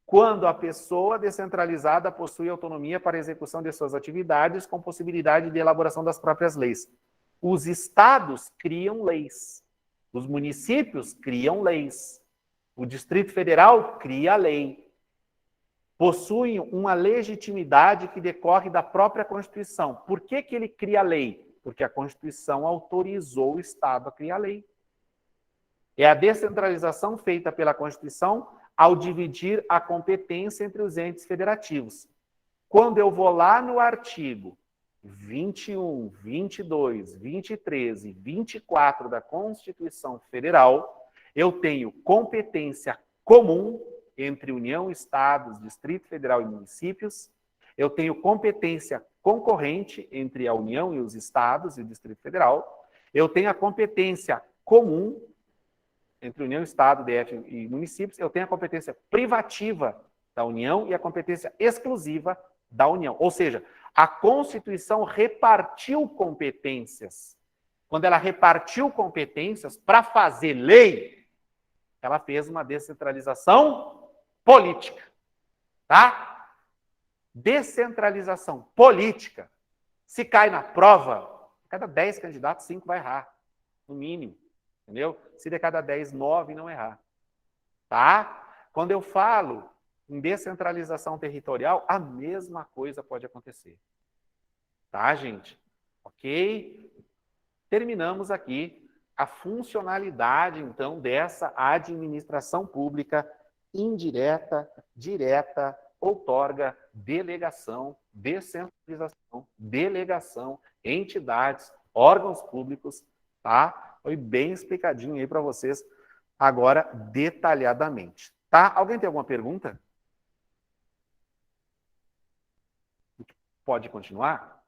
[SPEAKER 1] Quando a pessoa descentralizada possui autonomia para a execução de suas atividades com possibilidade de elaboração das próprias leis. Os estados criam leis. Os municípios criam leis. O Distrito Federal cria a lei. Possuem uma legitimidade que decorre da própria Constituição. Por que ele cria a lei? Porque a Constituição autorizou o Estado a criar a lei. É a descentralização feita pela Constituição ao dividir a competência entre os entes federativos. Quando eu vou lá no artigo 21, 22, 23 e 24 da Constituição Federal, eu tenho competência comum entre União, Estados, Distrito Federal e municípios. Eu tenho competência concorrente entre a União e os Estados e o Distrito Federal. Eu tenho a competência comum entre União, Estado, DF e municípios. Eu tenho a competência privativa da União e a competência exclusiva da União. Ou seja, a Constituição repartiu competências. Quando ela repartiu competências para fazer lei, ela fez uma descentralização política. Tá? Descentralização política. Se cai na prova, cada 10 candidatos, 5 vai errar, no mínimo. Entendeu? Se de cada 10, 9 não errar. Tá? Quando eu falo em descentralização territorial, a mesma coisa pode acontecer. Tá, gente? Ok? Terminamos aqui a funcionalidade, então, dessa administração pública indireta, direta, outorga, delegação, descentralização, delegação, entidades, órgãos públicos, tá? Foi bem explicadinho aí para vocês, agora detalhadamente. Tá? Alguém tem alguma pergunta? Pode continuar?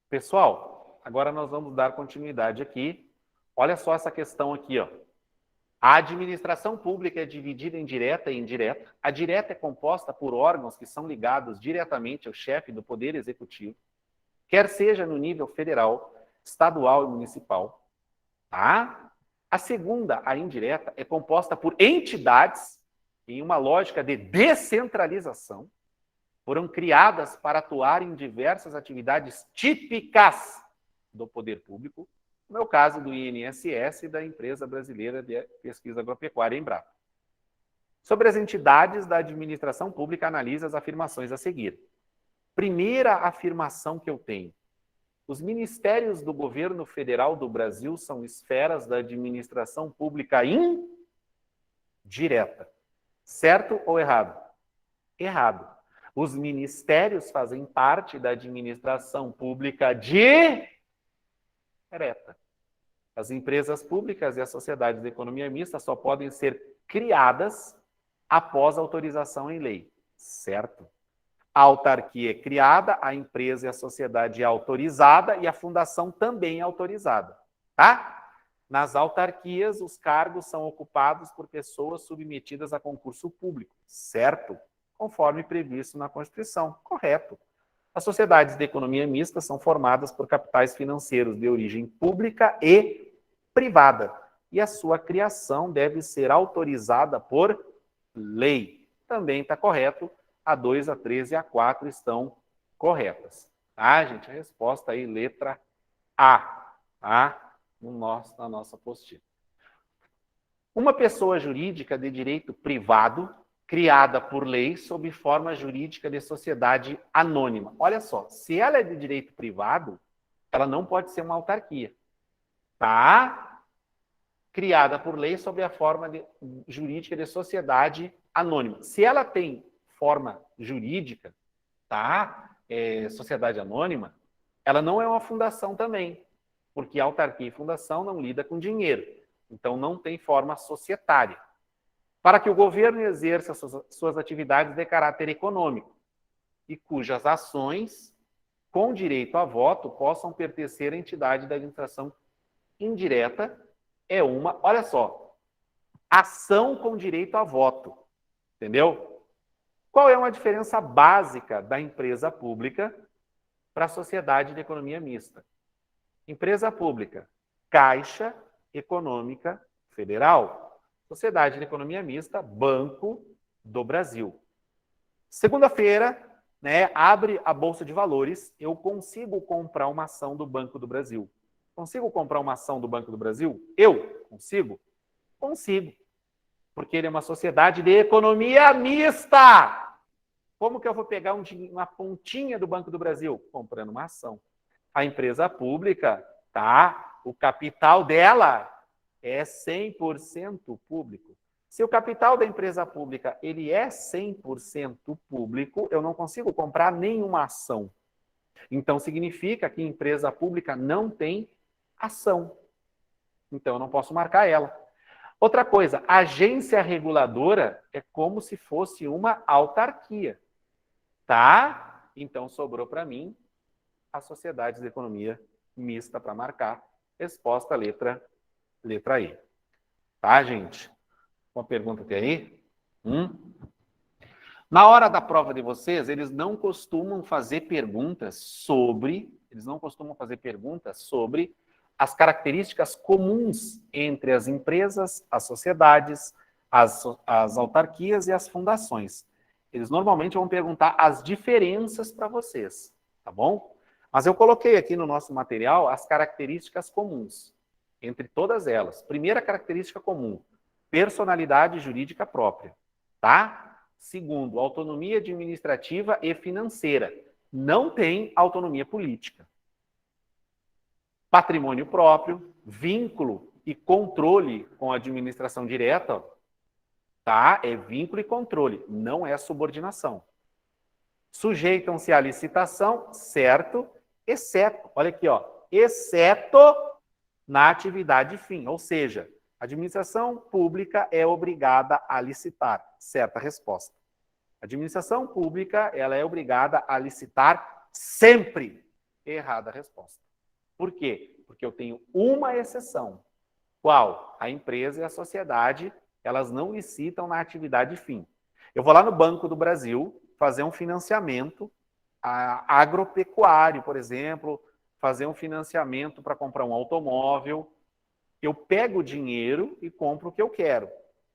[SPEAKER 1] Pessoal, agora nós vamos dar continuidade aqui. Olha só essa questão aqui, ó. A administração pública é dividida em direta e indireta. A direta é composta por órgãos que são ligados diretamente ao chefe do Poder Executivo, quer seja no nível federal, estadual e municipal. Tá? A segunda, a indireta, é composta por entidades em uma lógica de descentralização, foram criadas para atuar em diversas atividades típicas do poder público, no meu caso do INSS e da Empresa Brasileira de Pesquisa Agropecuária, Embrapa. Sobre as entidades da administração pública, analisa as afirmações a seguir. Primeira afirmação que eu tenho. Os ministérios do governo federal do Brasil são esferas da administração pública indireta. Certo ou errado? Errado. Os ministérios fazem parte da administração pública direta. As empresas públicas e as sociedades de economia mista só podem ser criadas após autorização em lei. Certo? A autarquia é criada, a empresa e a sociedade é autorizada e a fundação também é autorizada. Tá? Nas autarquias, os cargos são ocupados por pessoas submetidas a concurso público. Certo? Conforme previsto na Constituição. Correto. As sociedades de economia mista são formadas por capitais financeiros de origem pública e privada. E a sua criação deve ser autorizada por lei. Também está correto. A 2, a 3 e a 4 estão corretas. Tá, gente? A resposta aí, letra A, tá? Na nossa apostila. Uma pessoa jurídica de direito privado, criada por lei sob forma jurídica de sociedade anônima. Olha só, se ela é de direito privado, ela não pode ser uma autarquia. Tá? Criada por lei sob a forma jurídica de sociedade anônima. Se ela tem forma jurídica, tá? Sociedade anônima, ela não é uma fundação também, porque autarquia e fundação não lida com dinheiro. Então, não tem forma societária. Para que o governo exerça suas atividades de caráter econômico e cujas ações, com direito a voto, possam pertencer à entidade da administração indireta, é uma, olha só, ação com direito a voto. Entendeu? Qual é uma diferença básica da empresa pública para a sociedade de economia mista? Empresa pública, Caixa Econômica Federal. Sociedade de economia mista, Banco do Brasil. Segunda-feira, né, abre a Bolsa de Valores, eu consigo comprar uma ação do Banco do Brasil. Consigo comprar uma ação do Banco do Brasil? Eu consigo? Consigo. Porque ele é uma sociedade de economia mista. Como que eu vou pegar uma pontinha do Banco do Brasil? Comprando uma ação. A empresa pública, tá? O capital dela é 100% público. Se o capital da empresa pública ele é 100% público, eu não consigo comprar nenhuma ação. Então, significa que a empresa pública não tem ação. Então, eu não posso marcar ela. Outra coisa, agência reguladora é como se fosse uma autarquia, tá? Então, sobrou para mim a sociedade de economia mista para marcar. Resposta, letra E. Tá, gente? Uma pergunta até aí? Na hora da prova de vocês, eles não costumam fazer perguntas sobre as características comuns entre as empresas, as sociedades, as autarquias e as fundações. Eles normalmente vão perguntar as diferenças para vocês, tá bom? Mas eu coloquei aqui no nosso material as características comuns, entre todas elas. Primeira característica comum, personalidade jurídica própria, tá? Segundo, autonomia administrativa e financeira. Não tem autonomia política. Patrimônio próprio, vínculo e controle com a administração direta, tá? É vínculo e controle, não é subordinação. Sujeitam-se à licitação, certo? Exceto, olha aqui, ó, exceto na atividade fim, ou seja, a administração pública é obrigada a licitar, certa resposta. A administração pública, ela é obrigada a licitar sempre, errada resposta. Por quê? Porque eu tenho uma exceção. Qual? A empresa e a sociedade, elas não licitam na atividade fim. Eu vou lá no Banco do Brasil fazer um financiamento agropecuário, por exemplo, fazer um financiamento para comprar um automóvel. Eu pego o dinheiro e compro o que eu quero.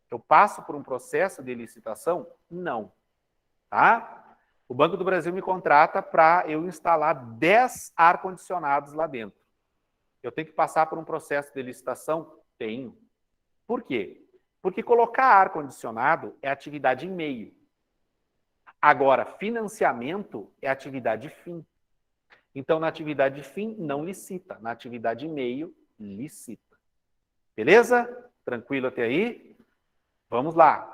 [SPEAKER 1] Eu passo por um processo de licitação? Não. Tá? O Banco do Brasil me contrata para eu instalar 10 ar-condicionados lá dentro. Eu tenho que passar por um processo de licitação? Tenho. Por quê? Porque colocar ar-condicionado é atividade em meio. Agora, financiamento é atividade fim. Então, na atividade fim, não licita. Na atividade meio, licita. Beleza? Tranquilo até aí? Vamos lá.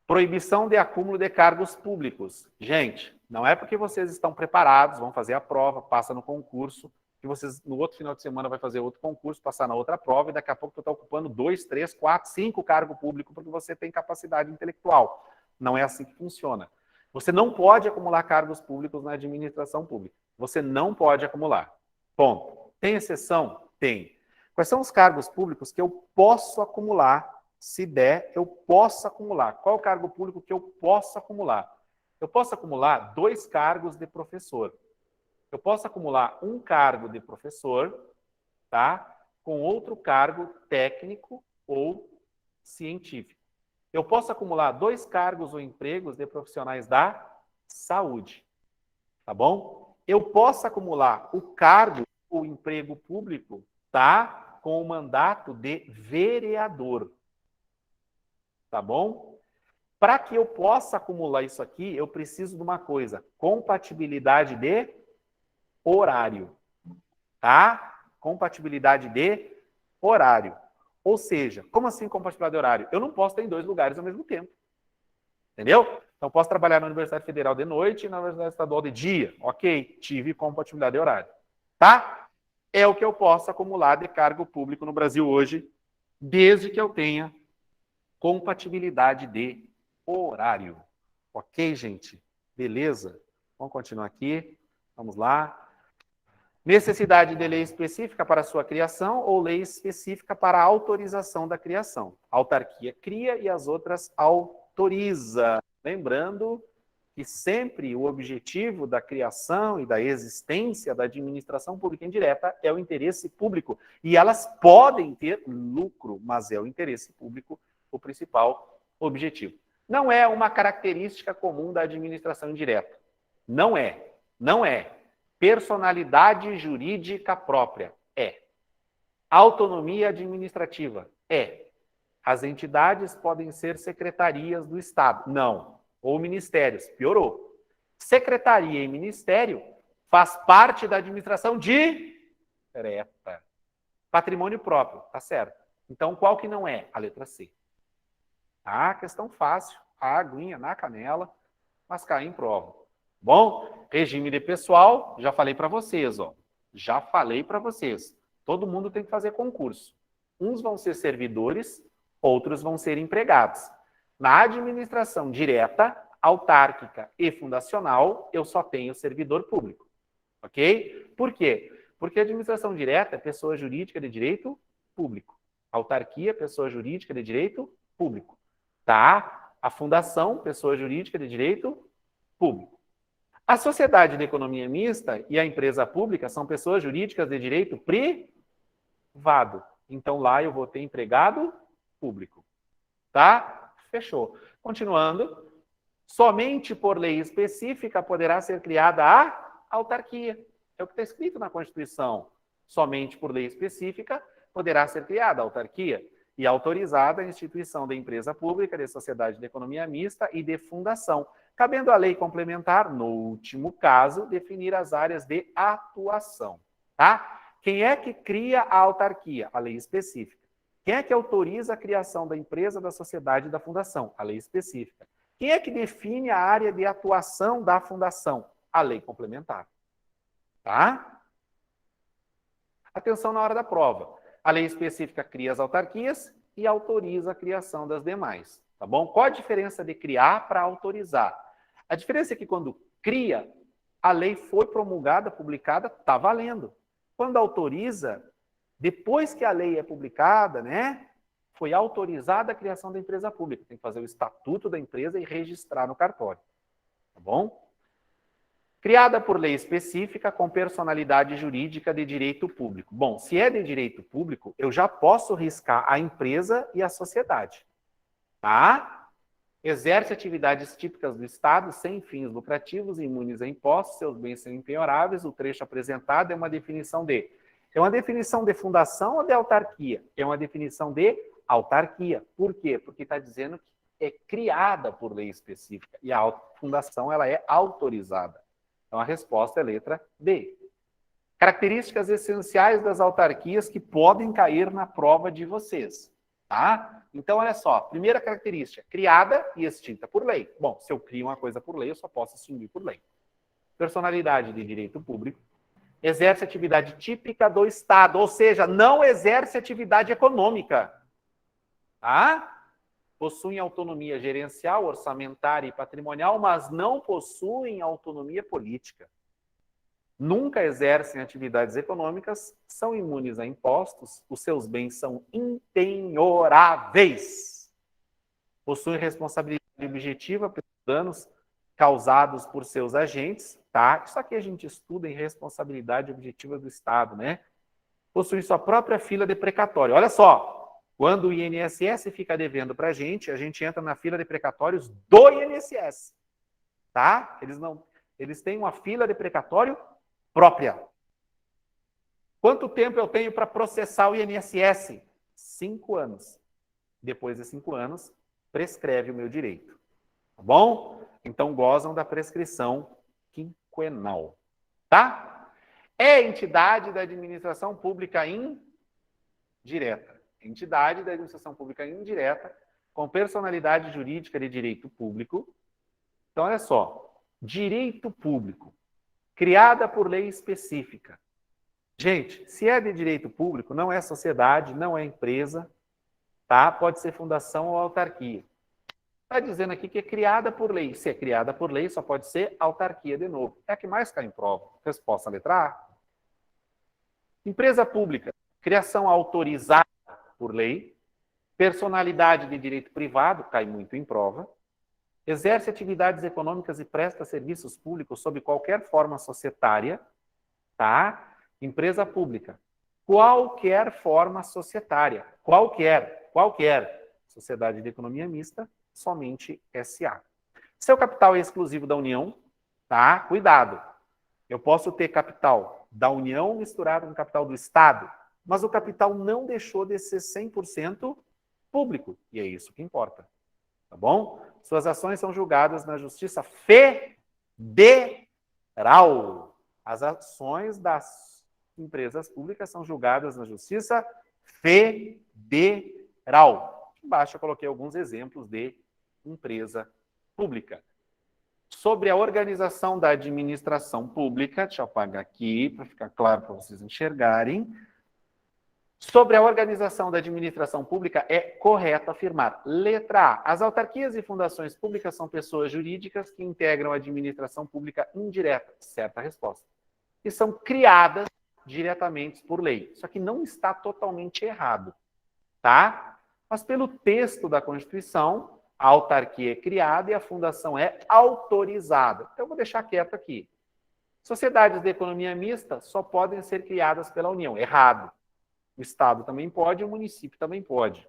[SPEAKER 1] Proibição de acúmulo de cargos públicos. Gente, não é porque vocês estão preparados, vão fazer a prova, passa no concurso, que vocês no outro final de semana vai fazer outro concurso, passar na outra prova, e daqui a pouco tu está ocupando 2, 3, 4, 5 cargos públicos porque você tem capacidade intelectual. Não é assim que funciona. Você não pode acumular cargos públicos na administração pública. Você não pode acumular. Ponto. Tem exceção? Tem. Quais são os cargos públicos que eu posso acumular? Se der, eu posso acumular. Qual é o cargo público que eu posso acumular? Eu posso acumular 2 cargos de professor. Eu posso acumular um cargo de professor, tá? Com outro cargo técnico ou científico. Eu posso acumular 2 cargos ou empregos de profissionais da saúde. Tá bom? Eu posso acumular o cargo ou emprego público, tá? Com o mandato de vereador. Tá bom? Para que eu possa acumular isso aqui, eu preciso de uma coisa, compatibilidade de horário. Tá? Compatibilidade de horário. Ou seja, como assim compatibilidade de horário? Eu não posso estar em 2 lugares ao mesmo tempo. Entendeu? Então, posso trabalhar na Universidade Federal de noite e na Universidade Estadual de dia. Ok, tive compatibilidade de horário. Tá? É o que eu posso acumular de cargo público no Brasil hoje, desde que eu tenha compatibilidade de horário. Ok, gente? Beleza? Vamos continuar aqui. Vamos lá. Necessidade de lei específica para sua criação ou lei específica para a autorização da criação. A autarquia cria e as outras autoriza. Lembrando que sempre o objetivo da criação e da existência da administração pública indireta é o interesse público. E elas podem ter lucro, mas é o interesse público o principal objetivo. Não é uma característica comum da administração indireta. Não é. Não é. Personalidade jurídica própria. É. Autonomia administrativa. É. As entidades podem ser secretarias do Estado. Não. Ou ministérios. Piorou. Secretaria e ministério faz parte da administração direta. Patrimônio próprio. Tá certo. Então, qual que não é? A letra C. Ah, questão fácil. A aguinha na canela, mas cai em prova. Bom, regime de pessoal, já falei para vocês, ó. Já falei para vocês. Todo mundo tem que fazer concurso. Uns vão ser servidores, outros vão ser empregados. Na administração direta, autárquica e fundacional, eu só tenho servidor público. Ok? Por quê? Porque a administração direta é pessoa jurídica de direito público. Autarquia, pessoa jurídica de direito público. Tá? A fundação, pessoa jurídica de direito público. A sociedade de economia mista e a empresa pública são pessoas jurídicas de direito privado. Então, lá eu vou ter empregado público. Tá? Fechou. Continuando. Somente por lei específica poderá ser criada a autarquia. É o que está escrito na Constituição. Somente por lei específica poderá ser criada a autarquia e autorizada a instituição de empresa pública, de sociedade de economia mista e de fundação, cabendo à lei complementar, no último caso, definir as áreas de atuação. Tá? Quem é que cria a autarquia? A lei específica. Quem é que autoriza a criação da empresa, da sociedade e da fundação? A lei específica. Quem é que define a área de atuação da fundação? A lei complementar. Tá? Atenção na hora da prova. A lei específica cria as autarquias e autoriza a criação das demais. Tá bom? Qual a diferença de criar para autorizar? A diferença é que quando cria, a lei foi promulgada, publicada, está valendo. Quando autoriza, depois que a lei é publicada, né, foi autorizada a criação da empresa pública. Tem que fazer o estatuto da empresa e registrar no cartório. Tá bom? Criada por lei específica com personalidade jurídica de direito público. Bom, se é de direito público, eu já posso riscar a empresa e a sociedade. Tá? Exerce atividades típicas do Estado sem fins lucrativos, imunes a impostos, seus bens são impenhoráveis. O trecho apresentado é uma definição de... É uma definição de fundação ou de autarquia? É uma definição de autarquia. Por quê? Porque está dizendo que é criada por lei específica e a fundação ela é autorizada. Então, a resposta é letra B. Características essenciais das autarquias que podem cair na prova de vocês. Tá? Então, olha só. Primeira característica, criada e extinta por lei. Bom, se eu crio uma coisa por lei, eu só posso extinguir por lei. Personalidade de direito público. Exerce atividade típica do Estado, ou seja, não exerce atividade econômica. Tá? Possuem autonomia gerencial, orçamentária e patrimonial, mas não possuem autonomia política. Nunca exercem atividades econômicas, são imunes a impostos, os seus bens são impenhoráveis. Possuem responsabilidade objetiva pelos danos causados por seus agentes, tá? Isso aqui a gente estuda em responsabilidade objetiva do Estado, né? Possuem sua própria fila de precatório. Olha só, quando o INSS fica devendo para a gente entra na fila de precatórios do INSS, tá? Eles têm uma fila de precatório própria. Quanto tempo eu tenho para processar o INSS? 5 anos. Depois de 5 anos, prescreve o meu direito. Tá bom? Então, gozam da prescrição quinquenal. Tá? É entidade da administração pública indireta. Entidade da administração pública indireta com personalidade jurídica de direito público, Então, olha só. Direito público, criada por lei específica. Gente, se é de direito público, não é sociedade, não é empresa, tá? Pode ser fundação ou autarquia. Está dizendo aqui que é criada por lei. Se é criada por lei, só pode ser autarquia de novo. É a que mais cai em prova. Resposta letra A. Empresa pública, criação autorizada por lei. Personalidade de direito privado, cai muito em prova. Exerce atividades econômicas e presta serviços públicos sob qualquer forma societária, tá? Empresa pública, qualquer forma societária, qualquer. Sociedade de economia mista, somente SA. Seu capital é exclusivo da União, tá? Cuidado. Eu posso ter capital da União misturado com capital do Estado, mas o capital não deixou de ser 100% público, e é isso que importa. Tá bom? Suas ações são julgadas na Justiça Federal. As ações das empresas públicas são julgadas na Justiça Federal. Embaixo eu coloquei alguns exemplos de empresa pública. Sobre a organização da administração pública, deixa eu apagar aqui para ficar claro para vocês enxergarem. Sobre a organização da administração pública, é correto afirmar. Letra A. As autarquias e fundações públicas são pessoas jurídicas que integram a administração pública indireta. Certa resposta. E são criadas diretamente por lei. Isso aqui não está totalmente errado, tá? Mas pelo texto da Constituição, a autarquia é criada e a fundação é autorizada. Então, eu vou deixar quieto aqui. Sociedades de economia mista só podem ser criadas pela União. Errado. O Estado também pode, o município também pode.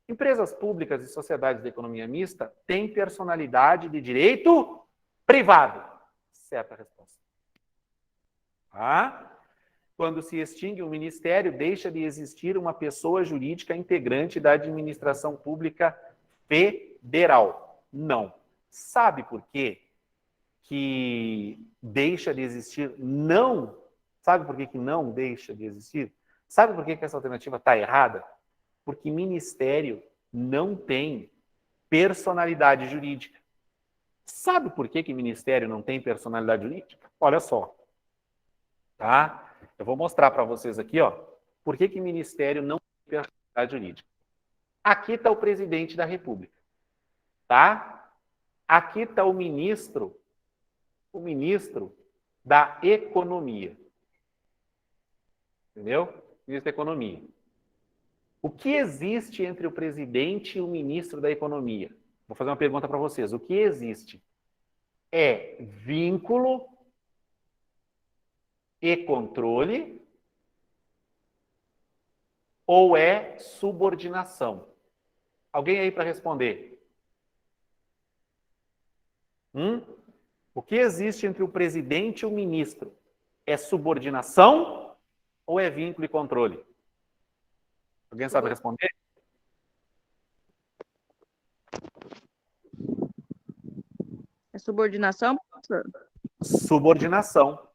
[SPEAKER 1] Empresas públicas e sociedades de economia mista têm personalidade de direito privado. Certa resposta. Tá? Quando se extingue um ministério, deixa de existir uma pessoa jurídica integrante da administração pública federal. Não. Sabe por quê que deixa de existir? Não. Sabe por que não deixa de existir? Sabe por que essa alternativa está errada? Porque ministério não tem personalidade jurídica. Sabe por que ministério não tem personalidade jurídica? Olha só. Tá? Eu vou mostrar para vocês aqui, ó, por que ministério não tem personalidade jurídica. Aqui está o presidente da República. Tá? Aqui está o ministro da Economia. Entendeu? Ministro da Economia. O que existe entre o presidente e o ministro da Economia? Vou fazer uma pergunta para vocês. O que existe? É vínculo e controle ou é subordinação? Alguém aí para responder? O que existe entre o presidente e o ministro? É subordinação ou é vínculo e controle? Alguém sabe responder?
[SPEAKER 2] É subordinação, professor?
[SPEAKER 1] Subordinação.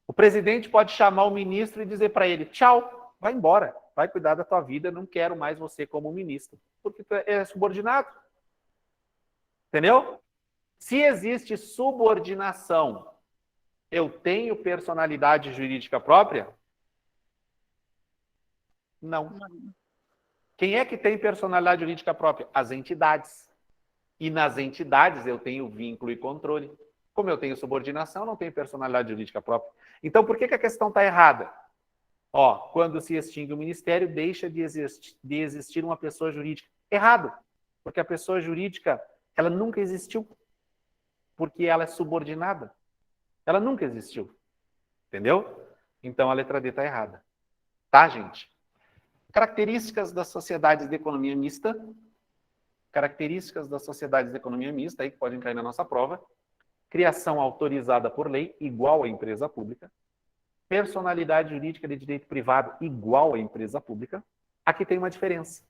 [SPEAKER 1] O presidente pode chamar o ministro e dizer para ele, tchau, vai embora, vai cuidar da tua vida, não quero mais você como ministro, porque tu é subordinado. Entendeu? Se existe subordinação, eu tenho personalidade jurídica própria? Não. Quem é que tem personalidade jurídica própria? As entidades. E nas entidades eu tenho vínculo e controle. Como eu tenho subordinação, eu não tenho personalidade jurídica própria. Então, por que a questão está errada? Ó, quando se extingue o ministério, deixa de existir uma pessoa jurídica. Errado. Porque a pessoa jurídica, ela nunca existiu. Porque ela é subordinada. Ela nunca existiu. Entendeu? Então, a letra D está errada. Tá, gente? Características das sociedades de economia mista. Características das sociedades de economia mista, aí que podem cair na nossa prova. Criação autorizada por lei, igual à empresa pública. Personalidade jurídica de direito privado, igual à empresa pública. Aqui tem uma diferença.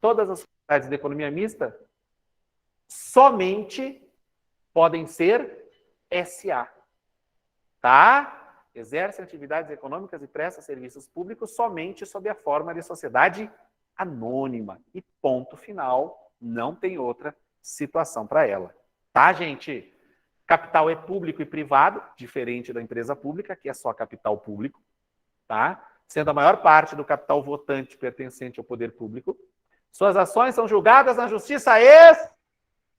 [SPEAKER 1] Todas as sociedades de economia mista somente podem ser SA. Tá? Exercem atividades econômicas e prestam serviços públicos somente sob a forma de sociedade anônima. E ponto final, não tem outra situação para ela. Tá, gente? Capital é público e privado, diferente da empresa pública, que é só capital público, tá? Sendo a maior parte do capital votante pertencente ao poder público. Suas ações são julgadas na Justiça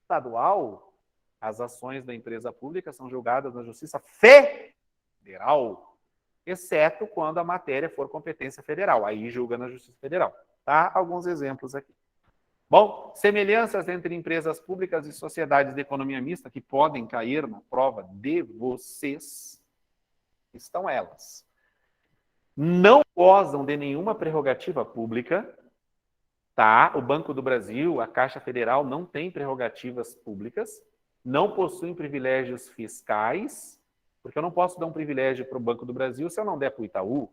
[SPEAKER 1] Estadual. As ações da empresa pública são julgadas na Justiça Federal, exceto quando a matéria for competência federal. Aí julga na Justiça Federal. Tá? Alguns exemplos aqui. Bom, semelhanças entre empresas públicas e sociedades de economia mista que podem cair na prova de vocês estão elas. Não gozam de nenhuma prerrogativa pública, tá? O Banco do Brasil, a Caixa Federal não tem prerrogativas públicas, não possuem privilégios fiscais, porque eu não posso dar um privilégio para o Banco do Brasil se eu não der para o Itaú.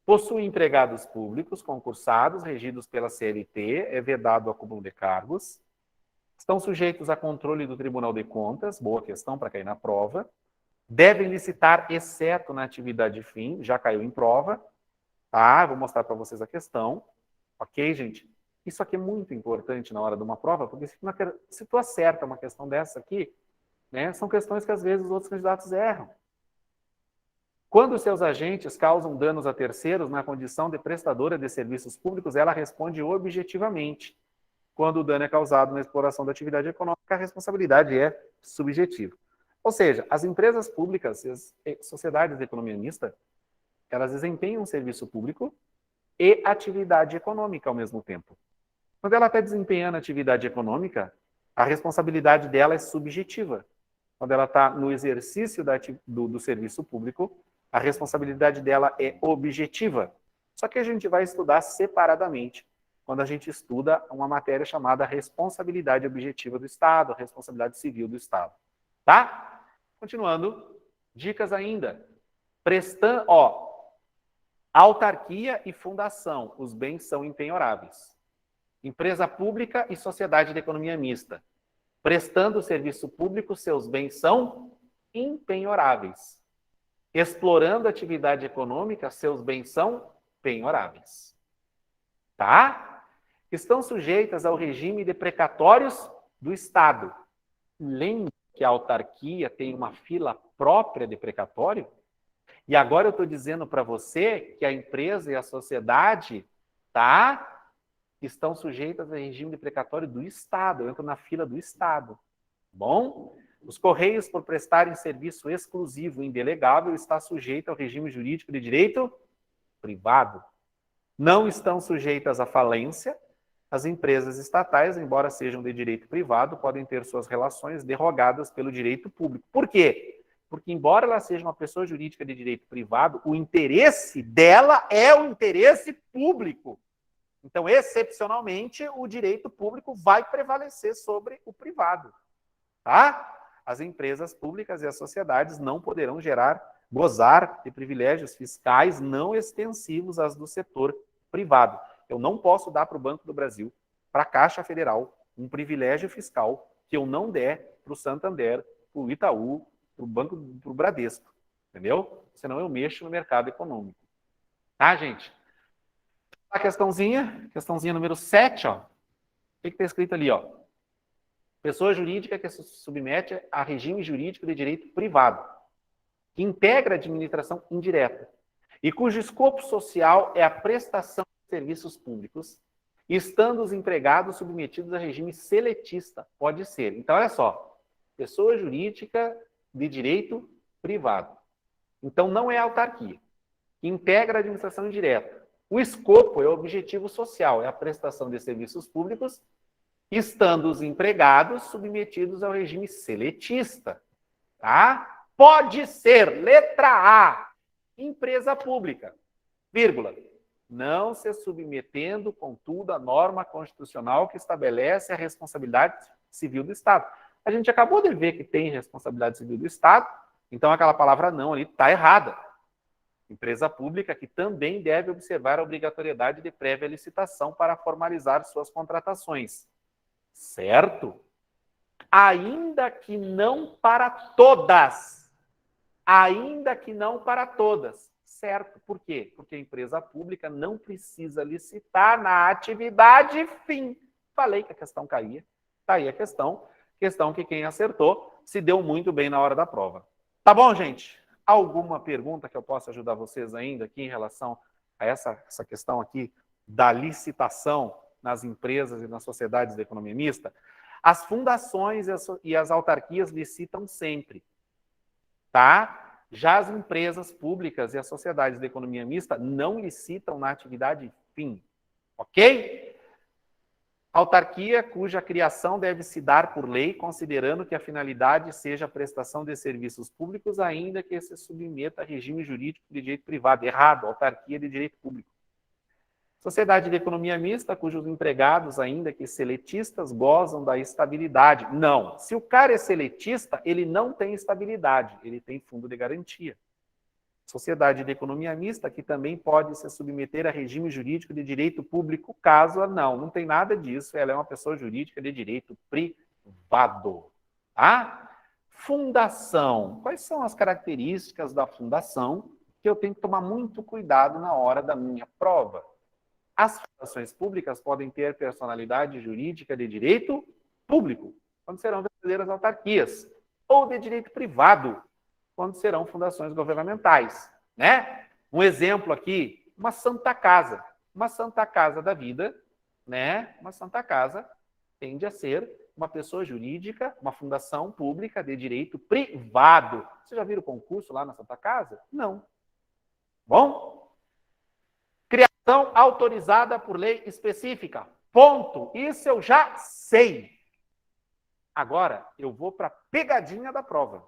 [SPEAKER 1] Possuem empregados públicos, concursados, regidos pela CLT, é vedado o acúmulo de cargos. Estão sujeitos a controle do Tribunal de Contas, boa questão para cair na prova. Devem licitar, exceto na atividade fim, já caiu em prova. Tá, vou mostrar para vocês a questão. Ok, gente? Isso aqui é muito importante na hora de uma prova, porque se tu acerta uma questão dessa aqui, né, são questões que às vezes os outros candidatos erram. Quando seus agentes causam danos a terceiros na condição de prestadora de serviços públicos, ela responde objetivamente. Quando o dano é causado na exploração da atividade econômica, a responsabilidade é subjetiva. Ou seja, as empresas públicas e as sociedades de economia mista, elas desempenham um serviço público e atividade econômica ao mesmo tempo. Quando ela está desempenhando atividade econômica, a responsabilidade dela é subjetiva. Quando ela está no exercício do serviço público, a responsabilidade dela é objetiva. Só que a gente vai estudar separadamente, quando a gente estuda uma matéria chamada responsabilidade objetiva do Estado, responsabilidade civil do Estado. Tá? Continuando, dicas ainda. Autarquia e fundação, os bens são impenhoráveis. Empresa pública e sociedade de economia mista. Prestando serviço público, seus bens são impenhoráveis. Explorando atividade econômica, seus bens são penhoráveis. Tá? Estão sujeitas ao regime de precatórios do Estado. Lembre que a autarquia tem uma fila própria de precatório? E agora eu estou dizendo para você que a empresa e a sociedade, tá, estão sujeitas ao regime de precatório do Estado. Eu entro na fila do Estado. Bom? Os Correios, por prestarem serviço exclusivo e indelegável, está sujeito ao regime jurídico de direito privado. Não estão sujeitas à falência. As empresas estatais, embora sejam de direito privado, podem ter suas relações derrogadas pelo direito público. Por quê? Porque, embora ela seja uma pessoa jurídica de direito privado, o interesse dela é o interesse público. Então, excepcionalmente, o direito público vai prevalecer sobre o privado. Tá? As empresas públicas e as sociedades não poderão gozar de privilégios fiscais não extensivos às do setor privado. Eu não posso dar para o Banco do Brasil, para a Caixa Federal, um privilégio fiscal que eu não der para o Santander, para o Itaú, para o Bradesco. Entendeu? Senão eu mexo no mercado econômico. Tá, gente? A questãozinha número 7, ó. O que está escrito ali, ó? Pessoa jurídica que se submete a regime jurídico de direito privado, que integra a administração indireta e cujo escopo social é a prestação de serviços públicos, estando os empregados submetidos a regime seletista. Pode ser. Então, olha só. Pessoa jurídica de direito privado. Então, não é autarquia. Integra a administração indireta. O escopo é o objetivo social, é a prestação de serviços públicos, estando os empregados submetidos ao regime seletista. Tá? Pode ser, letra A, empresa pública, vírgula, não se submetendo, contudo, à norma constitucional que estabelece a responsabilidade civil do Estado. A gente acabou de ver que tem responsabilidade civil do Estado, então aquela palavra não ali está errada. Empresa pública que também deve observar a obrigatoriedade de prévia licitação para formalizar suas contratações. Certo? Ainda que não para todas. Ainda que não para todas. Certo? Por quê? Porque a empresa pública não precisa licitar na atividade fim. Falei que a questão caía. Está aí a questão. Questão que quem acertou se deu muito bem na hora da prova. Tá bom, gente? Alguma pergunta que eu possa ajudar vocês ainda aqui em relação a essa questão aqui da licitação nas empresas e nas sociedades da economia mista? As fundações e as autarquias licitam sempre, tá? Já as empresas públicas e as sociedades da economia mista não licitam na atividade fim, ok? Autarquia cuja criação deve se dar por lei, considerando que a finalidade seja a prestação de serviços públicos, ainda que se submeta a regime jurídico de direito privado. Errado, autarquia de direito público. Sociedade de economia mista, cujos empregados, ainda que seletistas, gozam da estabilidade. Não. Se o cara é seletista, ele não tem estabilidade, ele tem fundo de garantia. Sociedade de economia mista, que também pode se submeter a regime jurídico de direito público, caso não tem nada disso, ela é uma pessoa jurídica de direito privado. Tá? Fundação. Quais são as características da fundação que eu tenho que tomar muito cuidado na hora da minha prova? As fundações públicas podem ter personalidade jurídica de direito público, quando serão verdadeiras autarquias, ou de direito privado, quando serão fundações governamentais, né? Um exemplo aqui, uma Santa Casa. Uma Santa Casa da vida, né? Uma Santa Casa tende a ser uma pessoa jurídica, uma fundação pública de direito privado. Vocês já viram o concurso lá na Santa Casa? Não. Bom? Criação autorizada por lei específica. Ponto. Isso eu já sei. Agora, eu vou para a pegadinha da prova.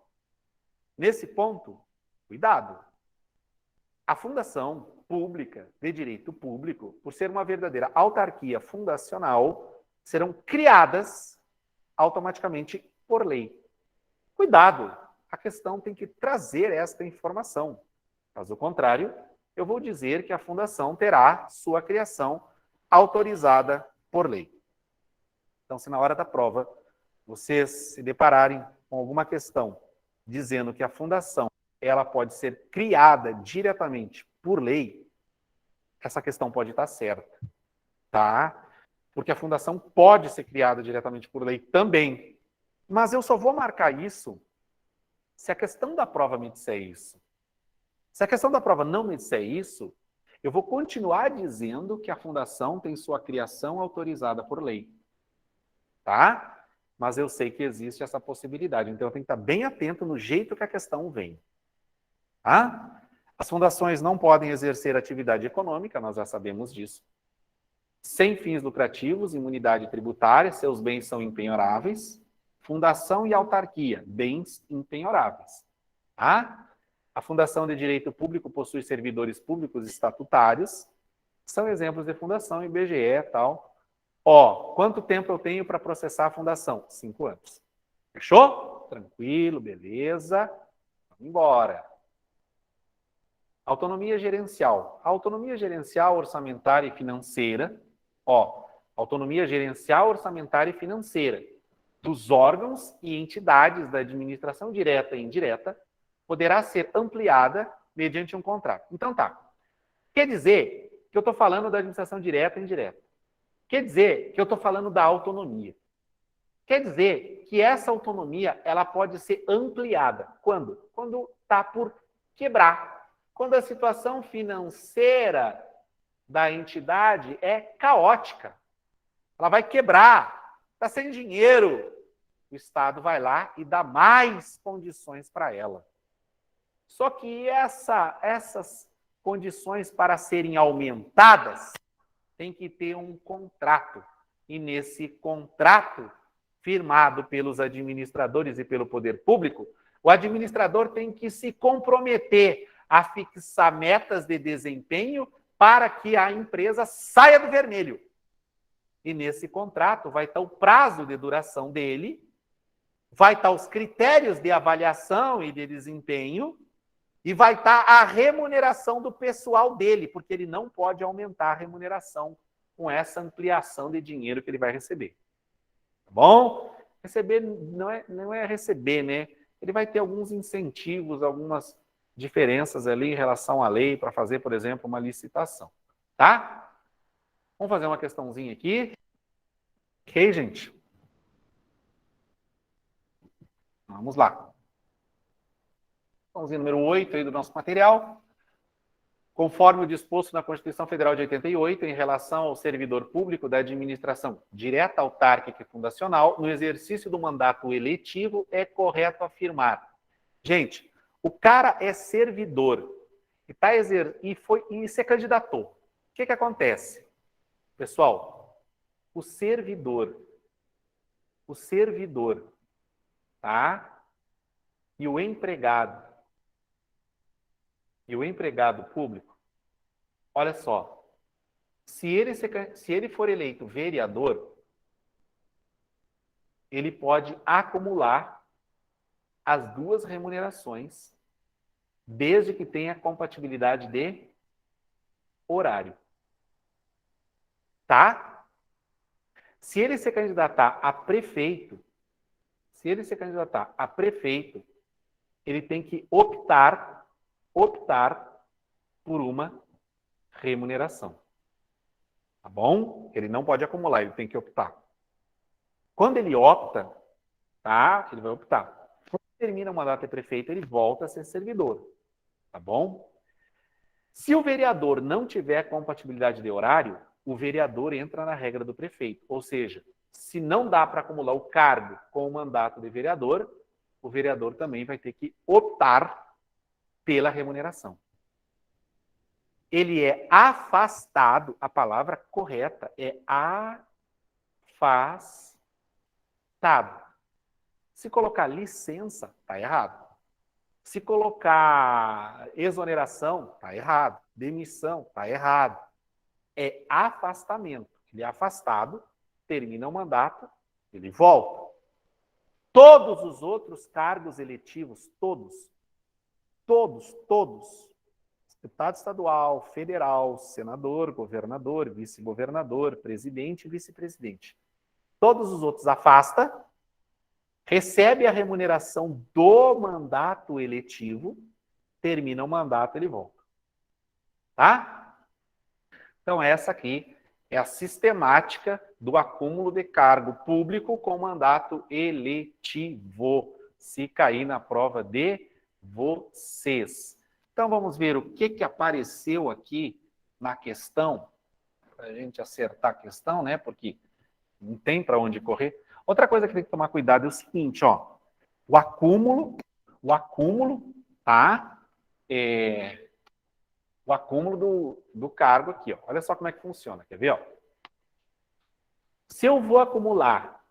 [SPEAKER 1] Nesse ponto, cuidado. A fundação pública de direito público, por ser uma verdadeira autarquia fundacional, serão criadas automaticamente por lei. Cuidado, a questão tem que trazer esta informação. Caso contrário, eu vou dizer que a fundação terá sua criação autorizada por lei. Então, se na hora da prova vocês se depararem com alguma questão dizendo que a fundação ela pode ser criada diretamente por lei, essa questão pode estar certa, tá? Porque a fundação pode ser criada diretamente por lei também. Mas eu só vou marcar isso se a questão da prova me disser isso. Se a questão da prova não me disser isso, eu vou continuar dizendo que a fundação tem sua criação autorizada por lei, tá? Mas eu sei que existe essa possibilidade. Então, eu tenho que estar bem atento no jeito que a questão vem. Tá? As fundações não podem exercer atividade econômica, nós já sabemos disso. Sem fins lucrativos, imunidade tributária, seus bens são impenhoráveis. Fundação e autarquia, bens impenhoráveis. Tá? A fundação de direito público possui servidores públicos estatutários. São exemplos de fundação, IBGE e tal. Ó, quanto tempo eu tenho para processar a fundação? 5 anos. Fechou? Tranquilo, beleza. Vamos embora. Autonomia gerencial. A autonomia gerencial, orçamentária e financeira. Ó, autonomia gerencial, orçamentária e financeira dos órgãos e entidades da administração direta e indireta poderá ser ampliada mediante um contrato. Então tá. Quer dizer que eu estou falando da administração direta e indireta. Quer dizer que eu estou falando da autonomia. Quer dizer que essa autonomia ela pode ser ampliada. Quando? Quando está por quebrar. Quando a situação financeira da entidade é caótica. Ela vai quebrar. Está sem dinheiro. O Estado vai lá e dá mais condições para ela. Só que essas condições para serem aumentadas tem que ter um contrato. E nesse contrato, firmado pelos administradores e pelo poder público, o administrador tem que se comprometer a fixar metas de desempenho para que a empresa saia do vermelho. E nesse contrato vai estar o prazo de duração dele, vai estar os critérios de avaliação e de desempenho, e vai estar a remuneração do pessoal dele, porque ele não pode aumentar a remuneração com essa ampliação de dinheiro que ele vai receber. Tá bom? Receber não é receber, né? Ele vai ter alguns incentivos, algumas diferenças ali em relação à lei para fazer, por exemplo, uma licitação. Tá? Vamos fazer uma questãozinha aqui. Ok, gente? Vamos lá. Questãozinha número 8 aí do nosso material. Conforme o disposto na Constituição Federal de 88, em relação ao servidor público da administração direta, autárquica e fundacional, no exercício do mandato eletivo, é correto afirmar. Gente, o cara é servidor e se candidatou. O que acontece? Pessoal, o servidor, tá? E o empregado público, olha só, se ele for eleito vereador, ele pode acumular as duas remunerações, desde que tenha compatibilidade de horário. Tá? Se ele se candidatar a prefeito, ele tem que optar por uma remuneração. Tá bom? Ele não pode acumular, ele tem que optar. Quando ele opta, tá? Ele vai optar. Quando termina o mandato de prefeito, ele volta a ser servidor. Tá bom? Se o vereador não tiver compatibilidade de horário, o vereador entra na regra do prefeito. Ou seja, se não dá para acumular o cargo com o mandato de vereador, o vereador também vai ter que optar pela remuneração. Ele é afastado, a palavra correta é afastado. Se colocar licença, está errado. Se colocar exoneração, está errado. Demissão, está errado. É afastamento. Ele é afastado, termina o mandato, ele volta. Todos os outros cargos eletivos, todos, deputado estadual, federal, senador, governador, vice-governador, presidente e vice-presidente. Todos os outros afasta, recebe a remuneração do mandato eletivo, termina o mandato, ele volta. Tá? Então, essa aqui é a sistemática do acúmulo de cargo público com mandato eletivo, se cair na prova de vocês. Então, vamos ver o que apareceu aqui na questão, para a gente acertar a questão, né? Porque não tem para onde correr. Outra coisa que tem que tomar cuidado é o seguinte, ó. O acúmulo, tá? O acúmulo do cargo aqui, ó. Olha só como é que funciona, quer ver, ó? Se eu vou acumular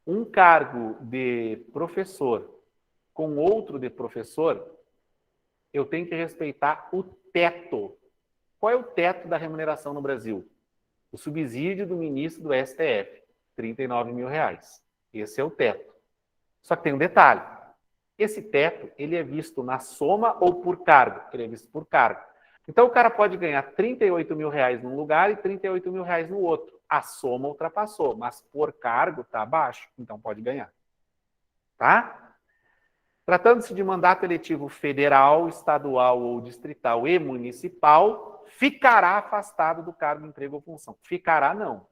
[SPEAKER 1] um cargo de professor com outro de professor, eu tenho que respeitar o teto. Qual é o teto da remuneração no Brasil? O subsídio do ministro do STF, R$39 mil. Esse é o teto. Só que tem um detalhe. Esse teto, ele é visto na soma ou por cargo? Ele é visto por cargo. Então, o cara pode ganhar R$38 mil num lugar e R$38 mil no outro. A soma ultrapassou, mas por cargo está abaixo, então pode ganhar. Tá? Tratando-se de mandato eletivo federal, estadual ou distrital e municipal, ficará afastado do cargo, emprego ou função. Ficará não,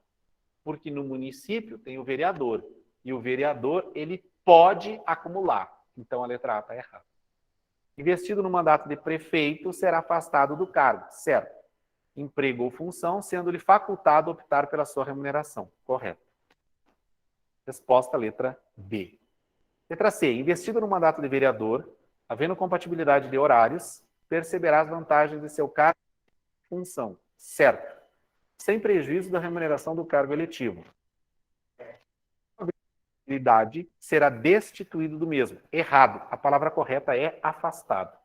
[SPEAKER 1] porque no município tem o vereador, e o vereador ele pode acumular. Então a letra A está errada. Investido no mandato de prefeito, será afastado do cargo, certo? Emprego ou função, sendo-lhe facultado optar pela sua remuneração. Correto. Resposta, letra B. Letra C. Investido no mandato de vereador, havendo compatibilidade de horários, perceberá as vantagens de seu cargo e função. Certo. Sem prejuízo da remuneração do cargo eletivo. A habilidade será destituído do mesmo. Errado. A palavra correta é afastado.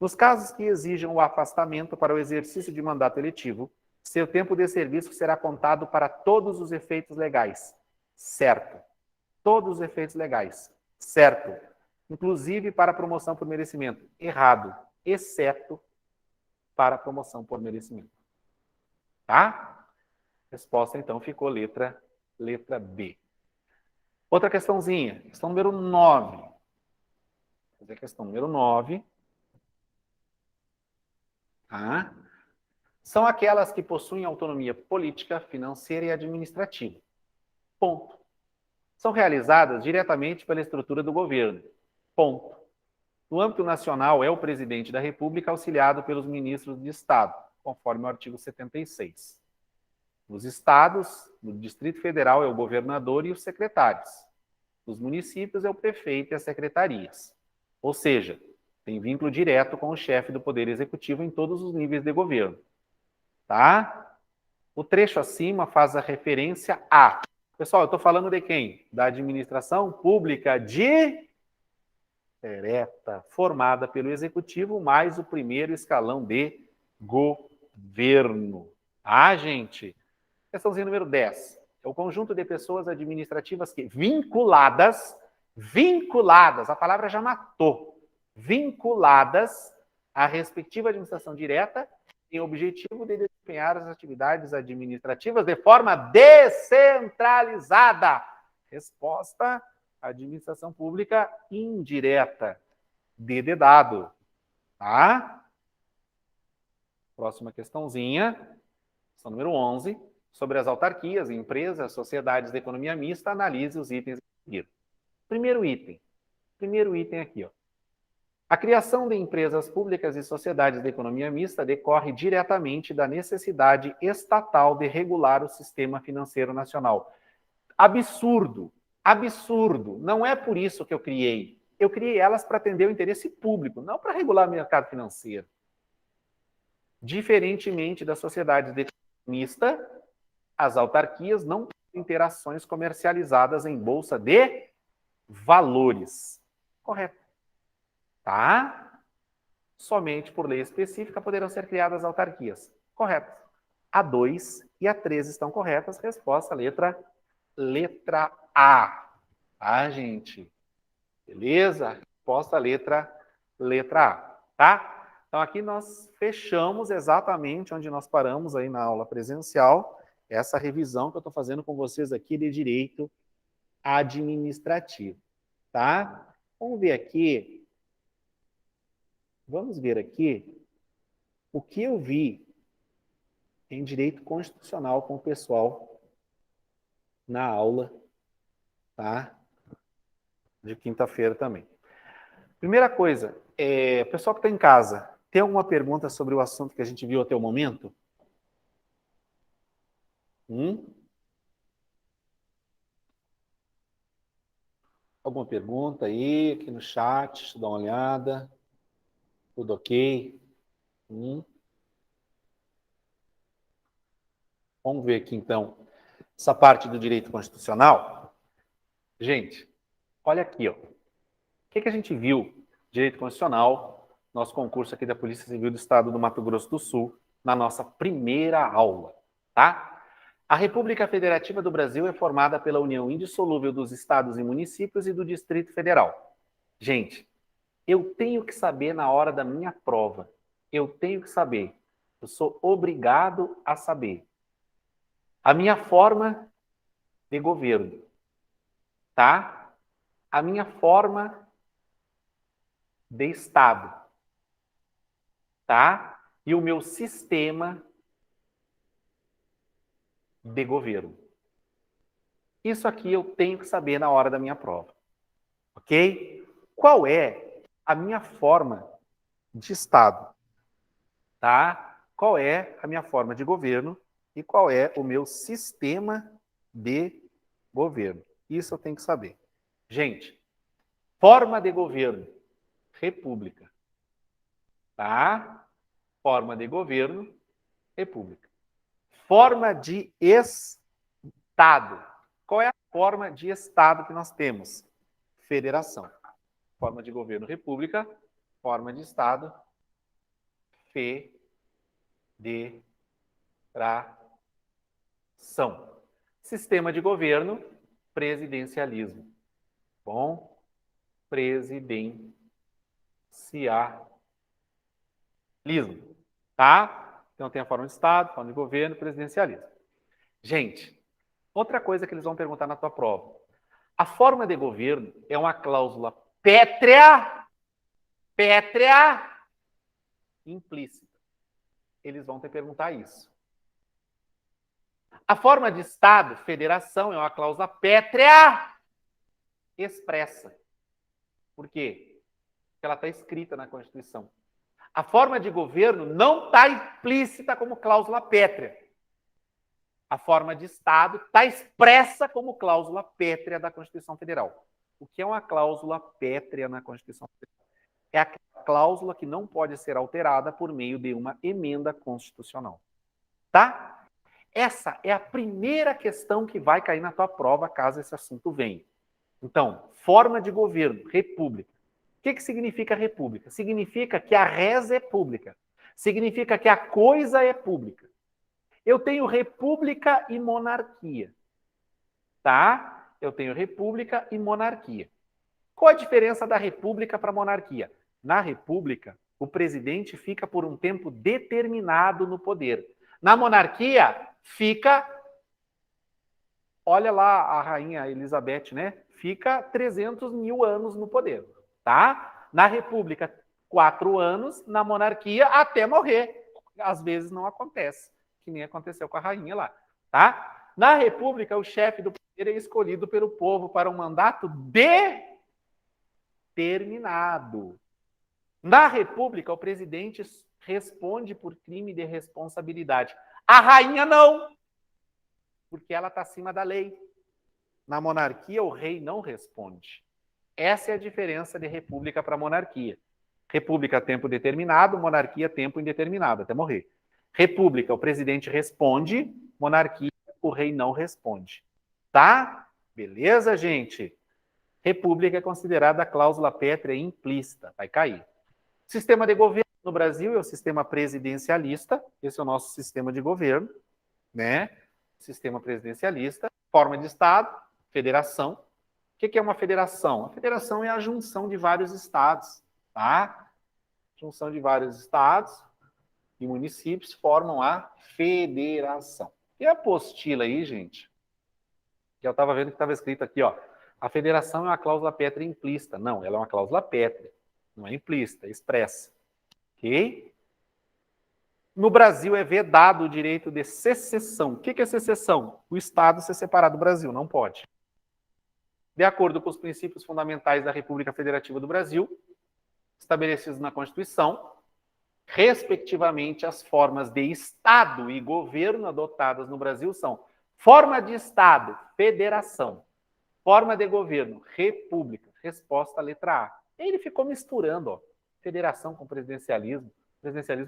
[SPEAKER 1] Nos casos que exijam o afastamento para o exercício de mandato eletivo, seu tempo de serviço será contado para todos os efeitos legais. Certo. Todos os efeitos legais. Certo. Inclusive para promoção por merecimento. Errado. Exceto para promoção por merecimento. Tá? Resposta, então, ficou letra B. Outra questãozinha. Questão número 9. Vou fazer a questão número 9. Tá? São aquelas que possuem autonomia política, financeira e administrativa. Ponto. são realizadas diretamente pela estrutura do governo. Ponto. No âmbito nacional, é o presidente da República auxiliado pelos ministros de Estado, conforme o artigo 76. Nos estados, no Distrito Federal, é o governador e os secretários. Nos municípios, é o prefeito e as secretarias. Ou seja, tem vínculo direto com o chefe do Poder Executivo em todos os níveis de governo. Tá? O trecho acima faz a referência a... Pessoal, eu estou falando de quem? Da administração pública direta, formada pelo Executivo, mais o primeiro escalão de governo. Ah, gente? Questãozinha número 10. É o conjunto de pessoas administrativas que, vinculadas, a palavra já matou, vinculadas à respectiva administração direta, tem o objetivo de desempenhar as atividades administrativas de forma descentralizada. Resposta: administração pública indireta. D dado. Tá? Próxima questãozinha. Questão número 11. Sobre as autarquias, empresas, sociedades de economia mista, analise os itens a seguir. Primeiro item aqui, ó. A criação de empresas públicas e sociedades de economia mista decorre diretamente da necessidade estatal de regular o sistema financeiro nacional. Absurdo, absurdo. Não é por isso que eu criei. Eu criei elas para atender o interesse público, não para regular o mercado financeiro. Diferentemente das sociedades de economia mista, as autarquias não têm interações comercializadas em bolsa de valores. Correto. Tá? Somente por lei específica poderão ser criadas autarquias. Correto. A 2 e a 3 estão corretas. Resposta, letra A. Tá, gente? Beleza? Resposta, letra A. Tá? Então, aqui nós fechamos exatamente onde nós paramos aí na aula presencial. Essa revisão que eu estou fazendo com vocês aqui de direito administrativo. Tá? Vamos ver aqui o que eu vi em direito constitucional com o pessoal na aula, tá? De quinta-feira também. Primeira coisa, pessoal que está em casa, tem alguma pergunta sobre o assunto que a gente viu até o momento? Alguma pergunta aí, aqui no chat, deixa eu dar uma olhada. Tudo ok? Vamos ver aqui, então, essa parte do direito constitucional. Gente, olha aqui, ó. O que a gente viu? Direito constitucional, nosso concurso aqui da Polícia Civil do Estado do Mato Grosso do Sul, na nossa primeira aula, tá? A República Federativa do Brasil é formada pela união indissolúvel dos estados e municípios e do Distrito Federal. Gente, eu tenho que saber na hora da minha prova. Eu tenho que saber. Eu sou obrigado a saber. A minha forma de governo, tá? A minha forma de Estado, tá? E o meu sistema de governo. Isso aqui eu tenho que saber na hora da minha prova. Ok? Qual é a minha forma de Estado? Tá? Qual é a minha forma de governo e qual é o meu sistema de governo? Isso eu tenho que saber. Gente, forma de governo, república. Tá? Forma de governo, república. Forma de Estado. Qual é a forma de Estado que nós temos? Federação. Forma de governo, república. Forma de Estado, federação. Sistema de governo, presidencialismo. Bom? Presidencialismo. Tá? Então tem a forma de Estado, forma de governo, presidencialismo. Gente, outra coisa que eles vão perguntar na tua prova. A forma de governo é uma cláusula pétrea, implícita. Eles vão te perguntar isso. A forma de Estado, federação, é uma cláusula pétrea expressa. Por quê? Porque ela está escrita na Constituição. A forma de governo não está implícita como cláusula pétrea. A forma de Estado está expressa como cláusula pétrea da Constituição Federal. O que é uma cláusula pétrea na Constituição Federal? É a cláusula que não pode ser alterada por meio de uma emenda constitucional. Tá? Essa é a primeira questão que vai cair na tua prova, caso esse assunto venha. Então, forma de governo, república. O que significa república? Significa que a res é pública. Significa que a coisa é pública. Eu tenho república e monarquia. Tá? Eu tenho república e monarquia. Qual a diferença da república para a monarquia? Na república, o presidente fica por um tempo determinado no poder. Na monarquia, fica... Olha lá a rainha Elizabeth, né? Fica 300 mil anos no poder. Tá? Na república, 4 anos. Na monarquia, até morrer. Às vezes não acontece, que nem aconteceu com a rainha lá. Tá? Na república, o chefe do poder é escolhido pelo povo para um mandato determinado. Na república, o presidente responde por crime de responsabilidade. A rainha não, porque ela está acima da lei. Na monarquia, o rei não responde. Essa é a diferença de república para monarquia. República, tempo determinado, monarquia, tempo indeterminado, até morrer. República, o presidente responde, monarquia, o rei não responde. Tá? Beleza, gente? República é considerada a cláusula pétrea implícita, vai cair. Sistema de governo no Brasil é o sistema presidencialista, esse é o nosso sistema de governo, né? Sistema presidencialista, forma de Estado, federação. O que é uma federação? A federação é a junção de vários estados, tá? Junção de vários estados e municípios formam a federação. E a apostila aí, gente, que eu estava vendo que estava escrito aqui, ó, a federação é uma cláusula pétrea implícita. Não, ela é uma cláusula pétrea, não é implícita, é expressa. Ok? No Brasil é vedado o direito de secessão. O que é secessão? O Estado se separar do Brasil, não pode. De acordo com os princípios fundamentais da República Federativa do Brasil, estabelecidos na Constituição, respectivamente, as formas de Estado e governo adotadas no Brasil são forma de Estado, federação, forma de governo, república. Resposta, letra A. Ele ficou misturando, ó, federação com presidencialismo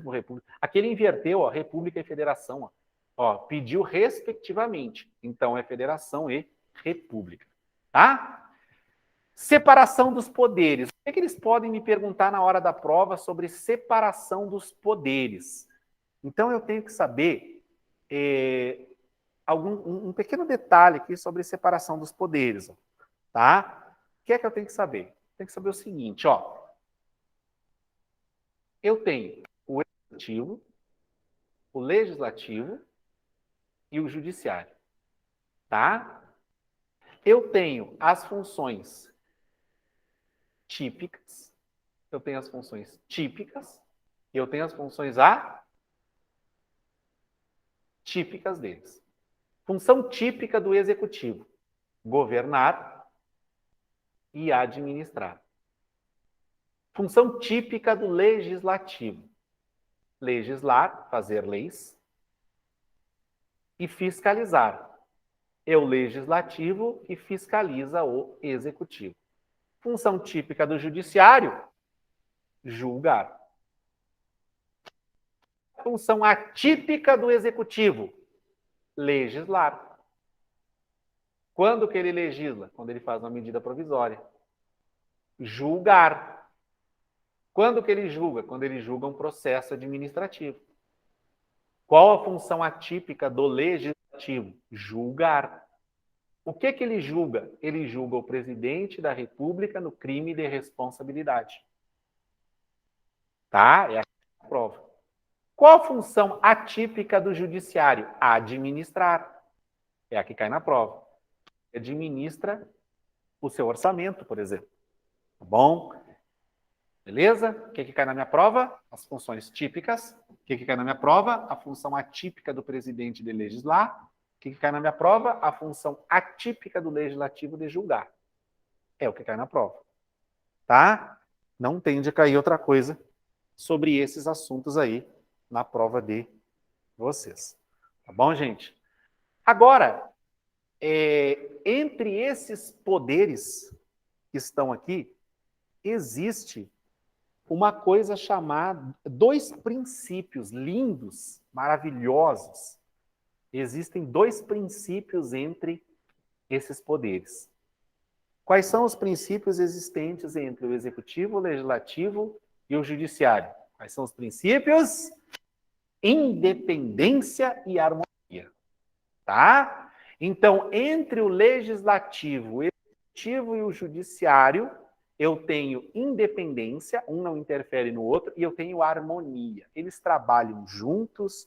[SPEAKER 1] com república. Aqui ele inverteu, ó, república e federação. Ó, pediu respectivamente. Então é federação e república. Tá? Separação dos poderes. O que eles podem me perguntar na hora da prova sobre separação dos poderes? Então eu tenho que saber um pequeno detalhe aqui sobre separação dos poderes. Tá? O que é que eu tenho que saber? Tem que saber o seguinte, ó. Eu tenho o executivo, o legislativo e o judiciário. Tá? Eu tenho as funções típicas, eu tenho as funções típicas e eu tenho as funções atípicas deles. Função típica do executivo: governar e administrar. Função típica do legislativo: legislar, fazer leis, e fiscalizar. É o legislativo que fiscaliza o executivo. Função típica do judiciário: julgar. Função atípica do executivo: legislar. Quando que ele legisla? Quando ele faz uma medida provisória. Julgar. Quando que ele julga? Quando ele julga um processo administrativo. Qual a função atípica do legislativo? Julgar. O que ele julga? Ele julga o presidente da República no crime de responsabilidade. Tá? É a prova. Qual a função atípica do judiciário? Administrar. É a que cai na prova. Administra o seu orçamento, por exemplo. Tá bom? Beleza? O que cai na minha prova? As funções típicas. O que cai na minha prova? A função atípica do presidente de legislar. O que cai na minha prova? A função atípica do legislativo de julgar. É o que cai na prova. Tá? Não tende a cair outra coisa sobre esses assuntos aí na prova de vocês. Tá bom, gente? Agora, entre esses poderes que estão aqui, existe uma coisa chamada, dois princípios lindos, maravilhosos. Existem dois princípios entre esses poderes. Quais são os princípios existentes entre o executivo, o legislativo e o judiciário? Quais são os princípios? Independência e harmonia. Tá? Então, entre o legislativo, o executivo e o judiciário, eu tenho independência, um não interfere no outro, e eu tenho harmonia. Eles trabalham juntos,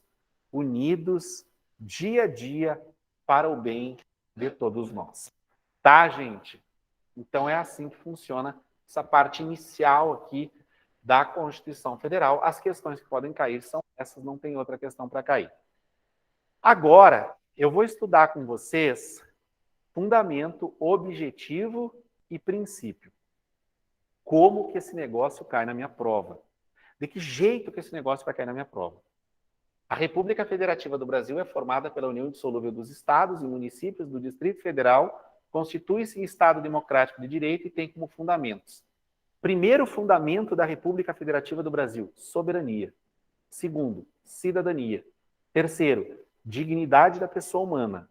[SPEAKER 1] unidos, dia a dia, para o bem de todos nós. Tá, gente? Então, é assim que funciona essa parte inicial aqui da Constituição Federal. As questões que podem cair são essas, não tem outra questão para cair. Agora, eu vou estudar com vocês fundamento, objetivo e princípio. Como que esse negócio cai na minha prova? De que jeito que esse negócio vai cair na minha prova? A República Federativa do Brasil é formada pela união indissolúvel dos estados e municípios do Distrito Federal, constitui-se em Estado democrático de direito e tem como fundamentos. Primeiro fundamento da República Federativa do Brasil, soberania. Segundo, cidadania. Terceiro, dignidade da pessoa humana.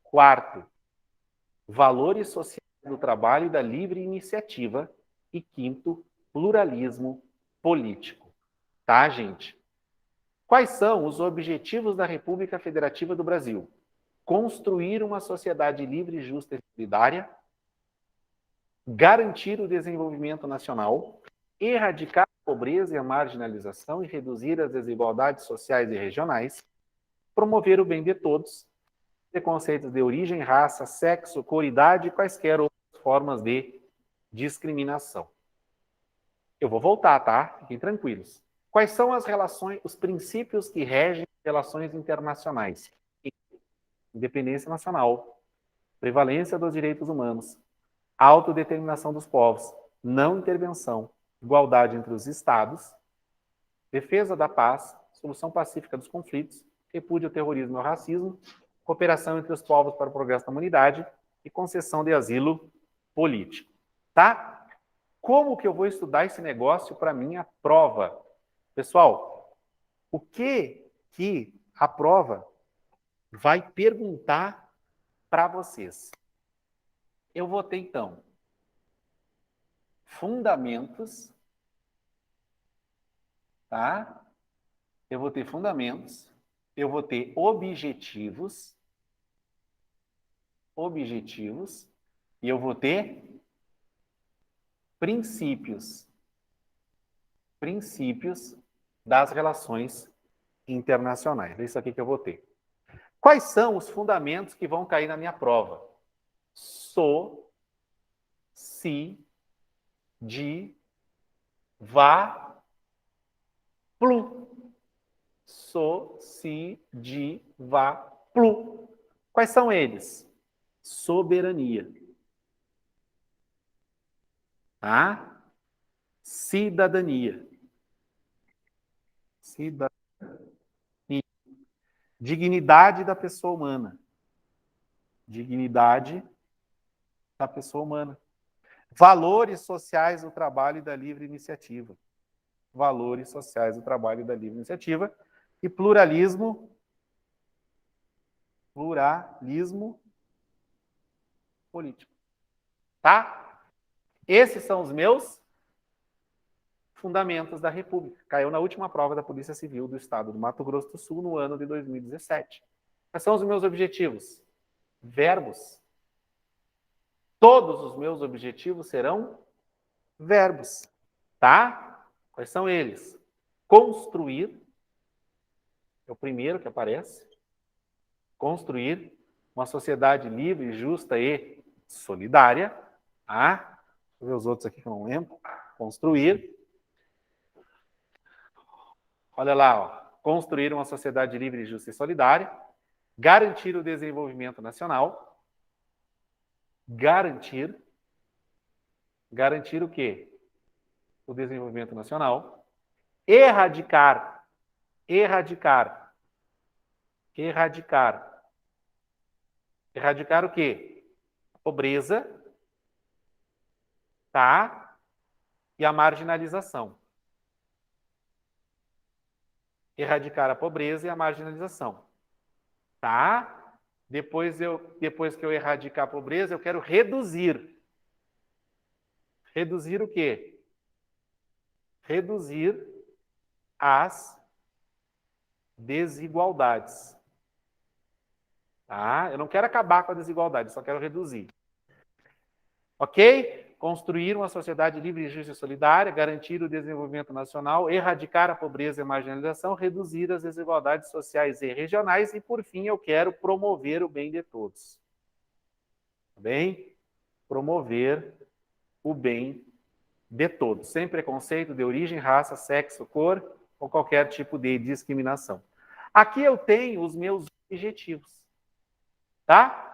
[SPEAKER 1] Quarto, valores sociais do trabalho e da livre iniciativa. E quinto, pluralismo político. Tá, gente? Quais são os objetivos da República Federativa do Brasil? Construir uma sociedade livre, justa e solidária, garantir o desenvolvimento nacional, erradicar a pobreza e a marginalização e reduzir as desigualdades sociais e regionais, promover o bem de todos, preconceitos de origem, raça, sexo, cor, idade e quaisquer outras formas de discriminação. Eu vou voltar, tá? Fiquem tranquilos. Quais são as relações, os princípios que regem relações internacionais? Independência nacional, prevalência dos direitos humanos, autodeterminação dos povos, não intervenção, igualdade entre os estados, defesa da paz, solução pacífica dos conflitos, repúdio ao terrorismo e ao racismo, cooperação entre os povos para o progresso da humanidade e concessão de asilo político. Tá? Como que eu vou estudar esse negócio para minha prova? Pessoal, o que a prova vai perguntar para vocês? Eu vou ter, então, fundamentos, tá? Eu vou ter fundamentos, eu vou ter objetivos, e eu vou ter princípios das relações internacionais. É isso aqui que eu vou ter. Quais são os fundamentos que vão cair na minha prova? So, si, di, va, plu. So, si, di, va, plu. Quais são eles? Soberania. Tá? Cidadania. Dignidade da pessoa humana. Dignidade da pessoa humana. Valores sociais do trabalho e da livre iniciativa. Valores sociais do trabalho e da livre iniciativa. E pluralismo político. Tá? Esses são os meus fundamentos da República. Caiu na última prova da Polícia Civil do Estado do Mato Grosso do Sul no ano de 2017. Quais são os meus objetivos? Verbos. Todos os meus objetivos serão verbos. Tá? Quais são eles? Construir. É o primeiro que aparece. Construir uma sociedade livre, justa e solidária. Tá? Deixa eu ver os outros aqui que eu não lembro. Construir. Olha lá, ó. Construir uma sociedade livre, justa e solidária. Garantir o desenvolvimento nacional. Garantir Garantir o quê? O desenvolvimento nacional. Erradicar o quê? A pobreza, tá? E a marginalização. Erradicar a pobreza e a marginalização. Tá? Depois que eu erradicar a pobreza, eu quero reduzir. Reduzir o quê? Reduzir as desigualdades. Tá? Eu não quero acabar com a desigualdade, só quero reduzir. Ok? Construir uma sociedade livre, justa e solidária, garantir o desenvolvimento nacional, erradicar a pobreza e a marginalização, reduzir as desigualdades sociais e regionais e, por fim, eu quero promover o bem de todos. Tá bem? Promover o bem de todos, sem preconceito de origem, raça, sexo, cor ou qualquer tipo de discriminação. Aqui eu tenho os meus objetivos, tá?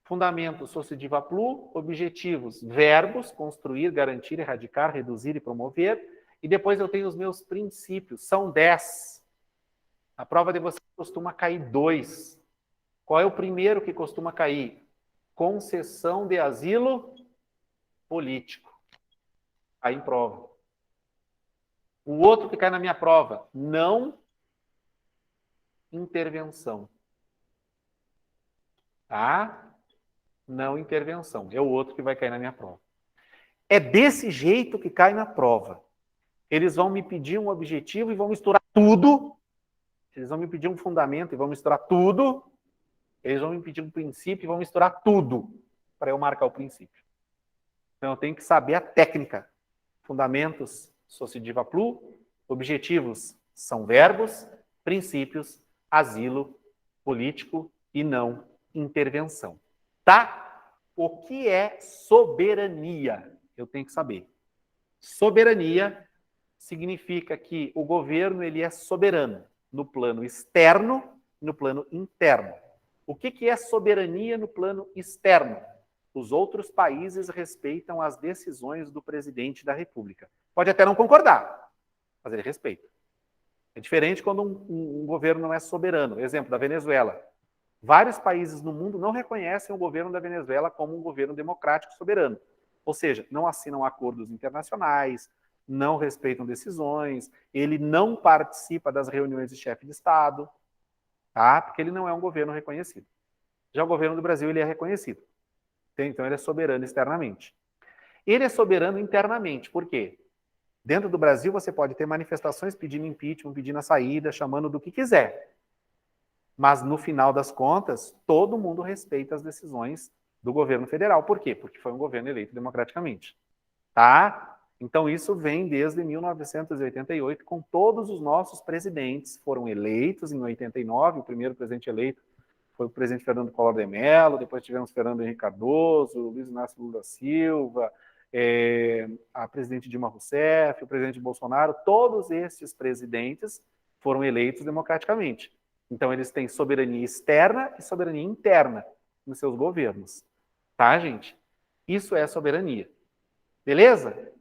[SPEAKER 1] Fundamento sociediva plu, objetivos, verbos, construir, garantir, erradicar, reduzir e promover. E depois eu tenho os meus princípios, são 10. A prova de vocês costuma cair 2. Qual é o primeiro que costuma cair? Concessão de asilo político. Aí em prova. O outro que cai na minha prova, não intervenção. Tá? Não intervenção. É o outro que vai cair na minha prova. É desse jeito que cai na prova. Eles vão me pedir um objetivo e vão misturar tudo. Eles vão me pedir um fundamento e vão misturar tudo. Eles vão me pedir um princípio e vão misturar tudo para eu marcar o princípio. Então, eu tenho que saber a técnica. Fundamentos, sociediva plu. Objetivos são verbos. Princípios, asilo político e não intervenção. Tá? O que é soberania? Eu tenho que saber. Soberania significa que o governo ele é soberano no plano externo e no plano interno. O que é soberania no plano externo? Os outros países respeitam as decisões do presidente da República. Pode até não concordar, mas ele respeita. É diferente quando um governo não é soberano. Exemplo da Venezuela. Vários países no mundo não reconhecem o governo da Venezuela como um governo democrático soberano. Ou seja, não assinam acordos internacionais, não respeitam decisões, ele não participa das reuniões de chefe de Estado, tá? Porque ele não é um governo reconhecido. Já o governo do Brasil ele é reconhecido. Então ele é soberano externamente. Ele é soberano internamente. Por quê? Dentro do Brasil você pode ter manifestações pedindo impeachment, pedindo a saída, chamando do que quiser. Mas, no final das contas, todo mundo respeita as decisões do governo federal. Por quê? Porque foi um governo eleito democraticamente. Tá? Então, isso vem desde 1988, com todos os nossos presidentes. Foram eleitos em 89, o primeiro presidente eleito foi o presidente Fernando Collor de Mello, depois tivemos Fernando Henrique Cardoso, Luiz Inácio Lula da Silva, a presidente Dilma Rousseff, o presidente Bolsonaro. Todos esses presidentes foram eleitos democraticamente. Então, eles têm soberania externa e soberania interna nos seus governos. Tá, gente? Isso é soberania. Beleza?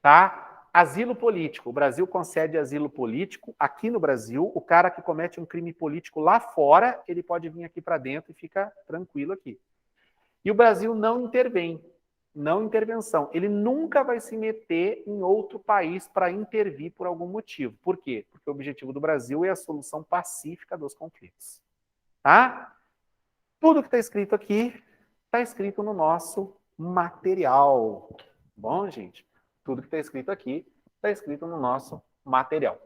[SPEAKER 1] Tá? Asilo político. O Brasil concede asilo político. Aqui no Brasil, o cara que comete um crime político lá fora, ele pode vir aqui para dentro e fica tranquilo aqui. E o Brasil não intervém. Não intervenção. Ele nunca vai se meter em outro país para intervir por algum motivo. Por quê? Porque o objetivo do Brasil é a solução pacífica dos conflitos. Tá? Tudo que está escrito aqui está escrito no nosso material. Bom, gente? Tudo que está escrito aqui está escrito no nosso material.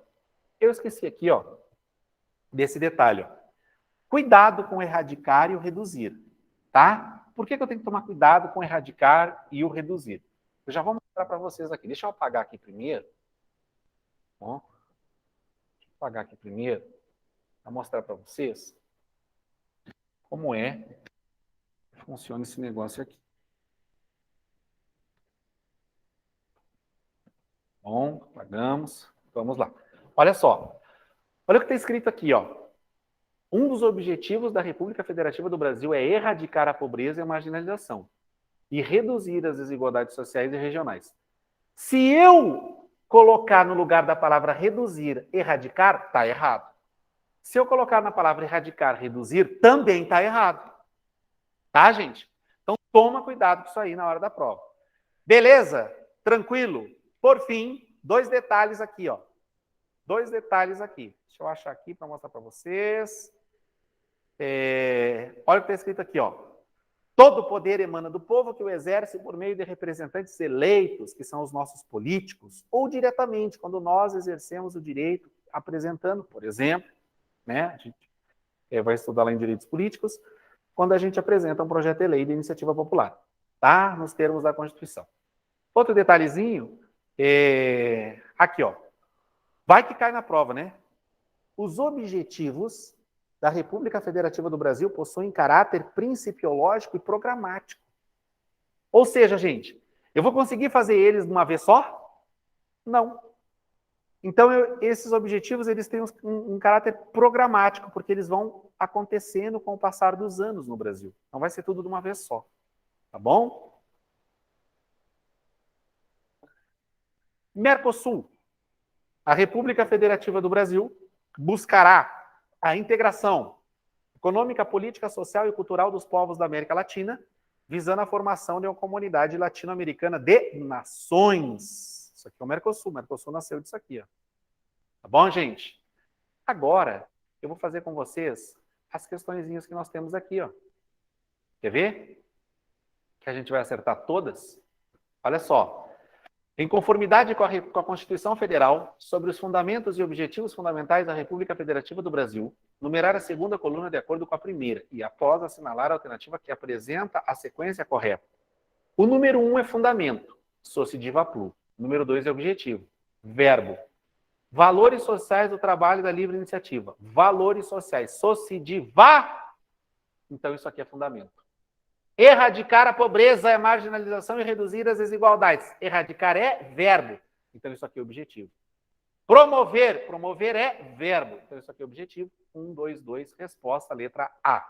[SPEAKER 1] Eu esqueci aqui, ó, desse detalhe. Ó. Cuidado com o erradicar e o reduzir. Tá? Por que eu tenho que tomar cuidado com o erradicar e o reduzir? Eu já vou mostrar para vocês aqui. Deixa eu apagar aqui primeiro. Bom, deixa eu apagar aqui primeiro para mostrar para vocês como é que funciona esse negócio aqui. Bom, apagamos. Vamos lá. Olha só. Olha o que está escrito aqui, ó. Um dos objetivos da República Federativa do Brasil é erradicar a pobreza e a marginalização. e reduzir as desigualdades sociais e regionais. Se eu colocar no lugar da palavra reduzir, erradicar, está errado. Se eu colocar na palavra erradicar, reduzir, também está errado. Tá, gente? Então, toma cuidado com isso aí na hora da prova. Beleza? Tranquilo? Por fim, 2 detalhes aqui, ó. 2 detalhes aqui. Deixa eu achar aqui para mostrar para vocês. Olha o que está escrito aqui, ó. Todo poder emana do povo que o exerce por meio de representantes eleitos, que são os nossos políticos, ou diretamente, quando nós exercemos o direito, apresentando, por exemplo, né? A gente vai estudar lá em direitos políticos, quando a gente apresenta um projeto de lei de iniciativa popular, tá? Nos termos da Constituição. Outro detalhezinho, aqui, ó. Vai que cai na prova, né? Os objetivos da República Federativa do Brasil possuem caráter principiológico e programático. Ou seja, gente, eu vou conseguir fazer eles de uma vez só? Não. Então, esses objetivos eles têm um caráter programático, porque eles vão acontecendo com o passar dos anos no Brasil. Não vai ser tudo de uma vez só. Tá bom? Mercosul. A República Federativa do Brasil buscará a integração econômica, política, social e cultural dos povos da América Latina, visando a formação de uma comunidade latino-americana de nações. Isso aqui é o Mercosul. O Mercosul nasceu disso aqui, ó. Tá bom, gente? Agora, eu vou fazer com vocês as questõezinhas que nós temos aqui, ó. Quer ver? Que a gente vai acertar todas? Olha só. Em conformidade com a Constituição Federal, sobre os fundamentos e objetivos fundamentais da República Federativa do Brasil, numerar a segunda coluna de acordo com a primeira e, após, assinalar a alternativa que apresenta a sequência correta. O número 1 é fundamento, sociediva plu. O número 2 é objetivo, verbo. Valores sociais do trabalho e da livre iniciativa. Valores sociais, sociediva. Então, isso aqui é fundamento. Erradicar a pobreza, a marginalização e reduzir as desigualdades. Erradicar é verbo. Então, isso aqui é objetivo. Promover. Promover é verbo. Então, isso aqui é objetivo. 1, 2, 2. Resposta, letra A.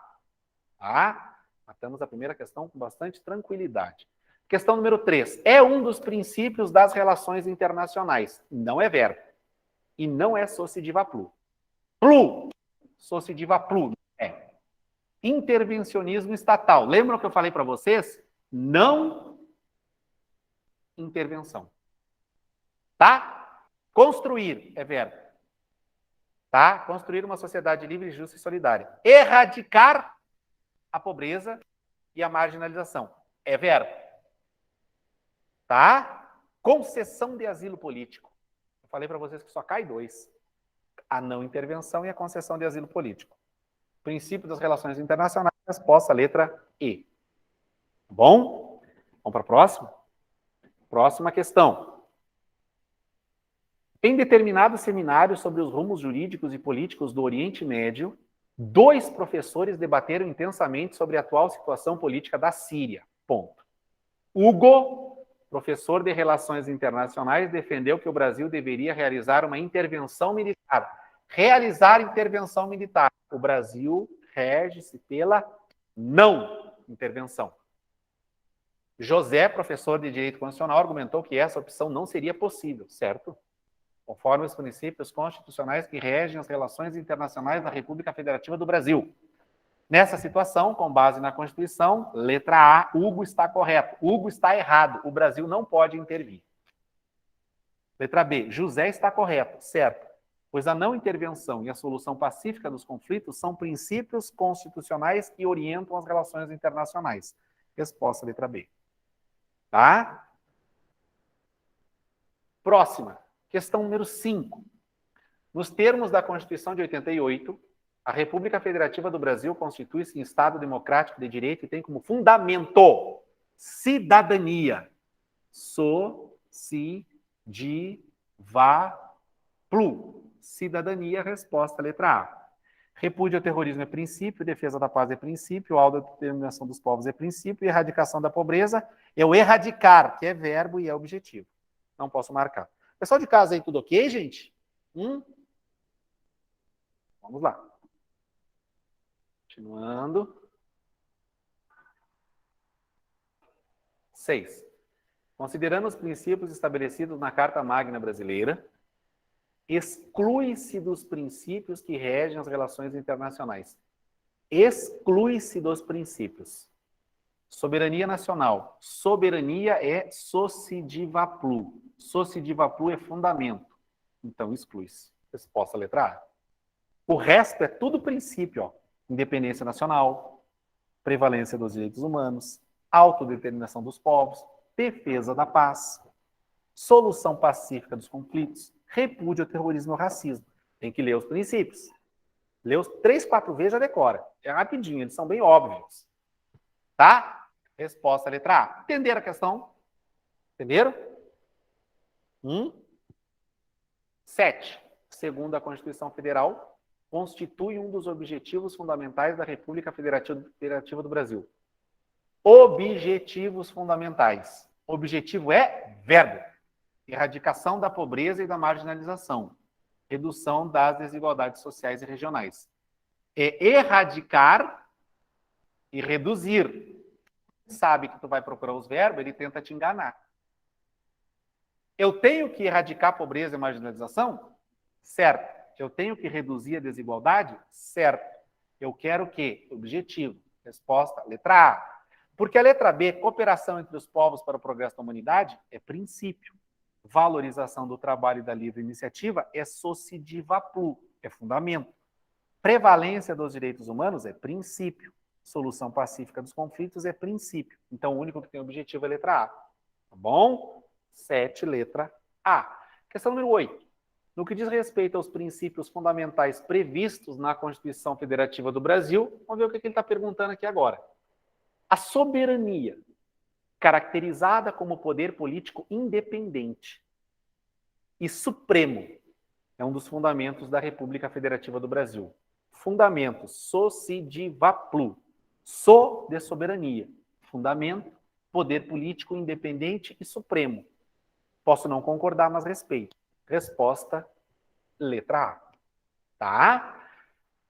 [SPEAKER 1] Tá? Matamos a primeira questão com bastante tranquilidade. Questão número 3. É um dos princípios das relações internacionais. Não é verbo. E não é sociediva plu. Plu. Sociediva plu. É. Intervencionismo estatal. Lembram que eu falei para vocês? Não intervenção. Tá? Construir é verbo. Tá? Construir uma sociedade livre, justa e solidária. Erradicar a pobreza e a marginalização é verbo. Tá? Concessão de asilo político. Eu falei para vocês que só cai 2. A não intervenção e a concessão de asilo político. Princípio das relações internacionais, resposta, letra E. Bom? Vamos para a próxima? Próxima questão. Em determinado seminário sobre os rumos jurídicos e políticos do Oriente Médio, 2 professores debateram intensamente sobre a atual situação política da Síria. Ponto. Hugo, professor de Relações Internacionais, defendeu que o Brasil deveria realizar uma intervenção militar. Realizar intervenção militar. O Brasil rege-se pela não intervenção. José, professor de Direito Constitucional, argumentou que essa opção não seria possível, certo? Conforme os princípios constitucionais que regem as relações internacionais da República Federativa do Brasil. Nessa situação, com base na Constituição, letra A, Hugo está correto. Hugo está errado. O Brasil não pode intervir. Letra B, José está correto, certo? Pois a não intervenção e a solução pacífica dos conflitos são princípios constitucionais que orientam as relações internacionais. Resposta, letra B. Tá? Próxima, questão número 5. Nos termos da Constituição de 88, a República Federativa do Brasil constitui-se em Estado democrático de direito e tem como fundamento cidadania. So-si-di-va-plu. Cidadania, resposta, letra A. Repúdio ao terrorismo é princípio, defesa da paz é princípio, autodeterminação dos povos é princípio, e erradicação da pobreza é o erradicar, que é verbo e é objetivo. Não posso marcar. Pessoal de casa aí, tudo ok, gente? Vamos lá. Continuando. 6. Considerando os princípios estabelecidos na Carta Magna Brasileira, exclui-se dos princípios que regem as relações internacionais. Exclui-se dos princípios. Soberania nacional. Soberania é socidivá plu. Socidivá plu é fundamento. Então, exclui-se. Resposta letra A. O resto é tudo princípio, ó. Independência nacional, prevalência dos direitos humanos, autodeterminação dos povos, defesa da paz, solução pacífica dos conflitos, repúdio ao terrorismo e ao racismo. Tem que ler os princípios. Lê os 3, 4 vezes, já decora. É rapidinho, eles são bem óbvios. Tá? Resposta letra A. Entenderam a questão? Entenderam? 7. Segundo a Constituição Federal, constitui um dos objetivos fundamentais da República Federativa do Brasil. Objetivos fundamentais. Objetivo é verbo. Erradicação da pobreza e da marginalização. Redução das desigualdades sociais e regionais. É erradicar e reduzir. Sabe que tu vai procurar os verbos, ele tenta te enganar. Eu tenho que erradicar a pobreza e a marginalização? Certo. Eu tenho que reduzir a desigualdade? Certo. Eu quero o quê? Objetivo. Resposta, letra A. Porque a letra B, cooperação entre os povos para o progresso da humanidade, é princípio. Valorização do trabalho e da livre iniciativa é socidivá plu, é fundamento. Prevalência dos direitos humanos é princípio. Solução pacífica dos conflitos é princípio. Então, o único que tem objetivo é a letra A. Tá bom? 7, letra A. Questão número 8. No que diz respeito aos princípios fundamentais previstos na Constituição Federativa do Brasil, vamos ver o que ele está perguntando aqui agora. A soberania, caracterizada como poder político independente e supremo, é um dos fundamentos da República Federativa do Brasil. Fundamento, socidivá plu. So de soberania. Fundamento, poder político independente e supremo. Posso não concordar, mas respeito. Resposta, letra A. Tá?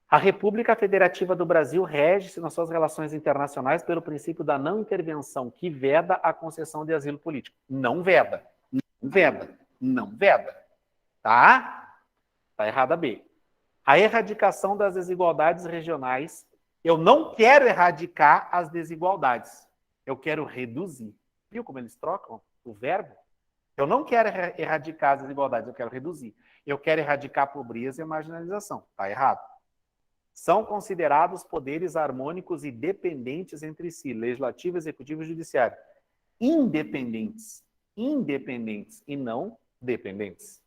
[SPEAKER 1] A República Federativa do Brasil rege-se nas suas relações internacionais pelo princípio da não intervenção, que veda a concessão de asilo político. Não veda. Não veda. Não veda. Tá? Tá errada B. A erradicação das desigualdades regionais. Eu não quero erradicar as desigualdades. Eu quero reduzir. Viu como eles trocam o verbo? Eu não quero erradicar as desigualdades, eu quero reduzir. Eu quero erradicar a pobreza e a marginalização. Está errado. São considerados poderes harmônicos e dependentes entre si, legislativo, executivo e judiciário. Independentes. Independentes e não dependentes.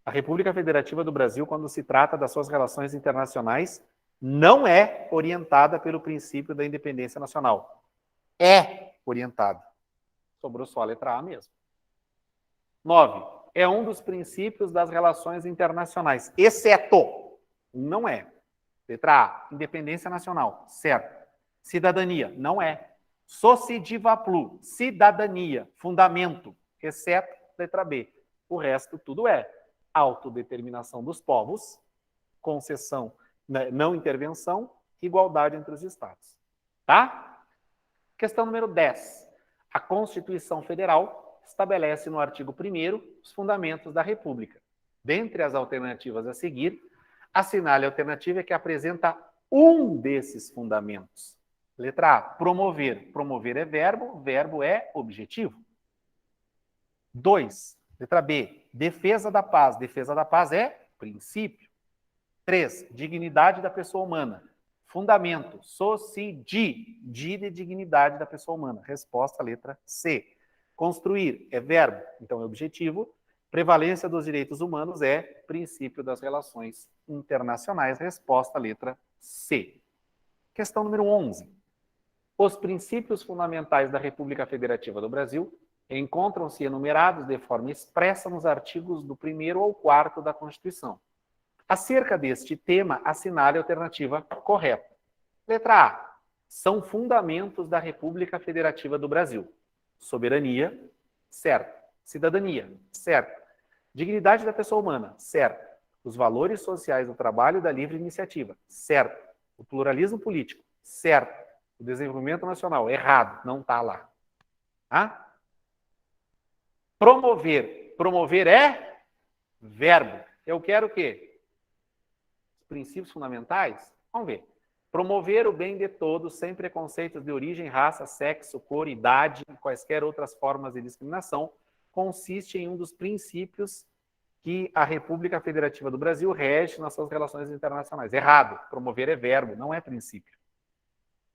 [SPEAKER 1] A República Federativa do Brasil, quando se trata das suas relações internacionais, não é orientada pelo princípio da independência nacional. É orientada. Sobrou só a letra A mesmo. 9. É um dos princípios das relações internacionais, exceto, não é. Letra A, independência nacional, certo. Cidadania, não é. Socidivá plu, cidadania, fundamento, exceto letra B. O resto tudo é. Autodeterminação dos povos, concessão, não intervenção, igualdade entre os estados. Tá? Questão número 10. A Constituição Federal estabelece no artigo 1º os fundamentos da República. Dentre as alternativas a seguir, assinale a alternativa que apresenta um desses fundamentos. Letra A, promover. Promover é verbo, verbo é objetivo. 2. Letra B, defesa da paz. Defesa da paz é princípio. 3. Dignidade da pessoa humana. Fundamento, socidi, de dignidade da pessoa humana. Resposta, letra C. Construir é verbo, então é objetivo. Prevalência dos direitos humanos é princípio das relações internacionais. Resposta, letra C. Questão número 11. Os princípios fundamentais da República Federativa do Brasil encontram-se enumerados de forma expressa nos artigos do 1º ao 4º da Constituição. Acerca deste tema, assinale a alternativa correta. Letra A. São fundamentos da República Federativa do Brasil. Soberania, certo. Cidadania, certo. Dignidade da pessoa humana, certo. Os valores sociais do trabalho e da livre iniciativa, certo. O pluralismo político, certo. O desenvolvimento nacional, errado, não está lá. Tá? Promover. Promover é verbo. Eu quero o quê? Os princípios fundamentais? Vamos ver. Promover o bem de todos, sem preconceitos de origem, raça, sexo, cor, idade e quaisquer outras formas de discriminação, consiste em um dos princípios que a República Federativa do Brasil rege nas suas relações internacionais. Errado. Promover é verbo, não é princípio.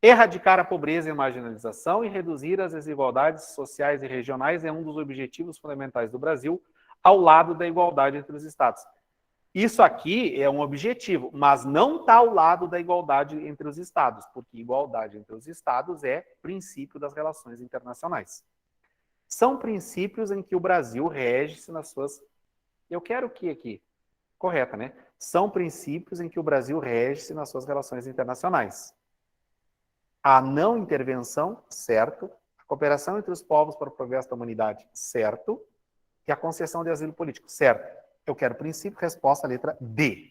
[SPEAKER 1] Erradicar a pobreza e a marginalização e reduzir as desigualdades sociais e regionais é um dos objetivos fundamentais do Brasil, ao lado da igualdade entre os Estados. Isso aqui é um objetivo, mas não está ao lado da igualdade entre os Estados, porque igualdade entre os Estados é princípio das relações internacionais. São princípios em que o Brasil rege-se nas suas... Eu quero o que aqui? Correta, né? São princípios em que o Brasil rege-se nas suas relações internacionais. A não intervenção, certo. A cooperação entre os povos para o progresso da humanidade, certo. E a concessão de asilo político, certo. Eu quero princípio, resposta, letra D.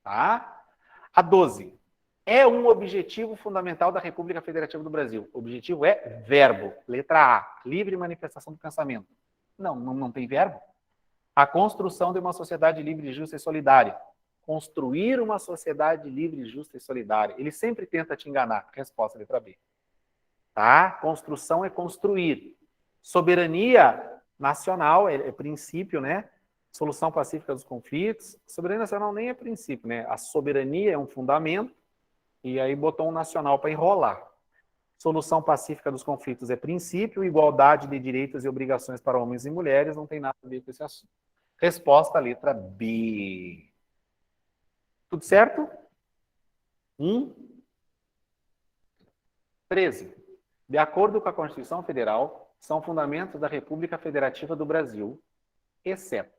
[SPEAKER 1] Tá? A 12. É um objetivo fundamental da República Federativa do Brasil. O objetivo é verbo, letra A. Livre manifestação do pensamento. Não tem verbo. A construção de uma sociedade livre, justa e solidária. Construir uma sociedade livre, justa e solidária. Ele sempre tenta te enganar. Resposta, letra B. Tá? Construção é construir. Soberania nacional é princípio, né? Solução pacífica dos conflitos. Soberania nacional nem é princípio, né? A soberania é um fundamento e aí botou um nacional para enrolar. Solução pacífica dos conflitos é princípio. Igualdade de direitos e obrigações para homens e mulheres não tem nada a ver com esse assunto. Resposta, letra B. Tudo certo? 13. De acordo com a Constituição Federal, são fundamentos da República Federativa do Brasil, exceto,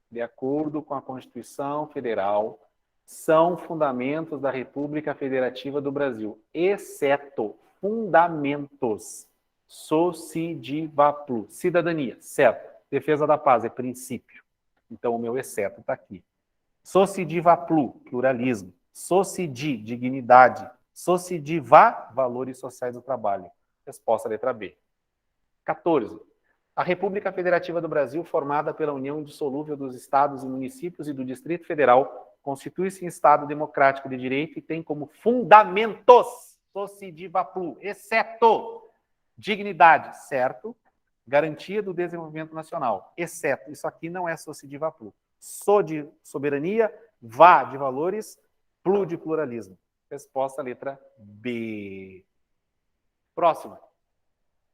[SPEAKER 1] de acordo com a Constituição Federal, são fundamentos da República Federativa do Brasil, exceto fundamentos. Socidivaplu. Cidadania, certo. Defesa da paz é princípio. Então, o meu exceto está aqui. Socidivaplu, pluralismo. Socidi, dignidade. Socidivá, valores sociais do trabalho. Resposta, letra B. 14. A República Federativa do Brasil, formada pela união indissolúvel dos estados e municípios e do Distrito Federal, constitui-se em Estado democrático de direito e tem como fundamentos, socidivaplu, exceto dignidade, certo, garantia do desenvolvimento nacional, exceto, isso aqui não é socidivaplu, so de soberania, vá de valores, plu de pluralismo. Resposta, letra B. Próxima.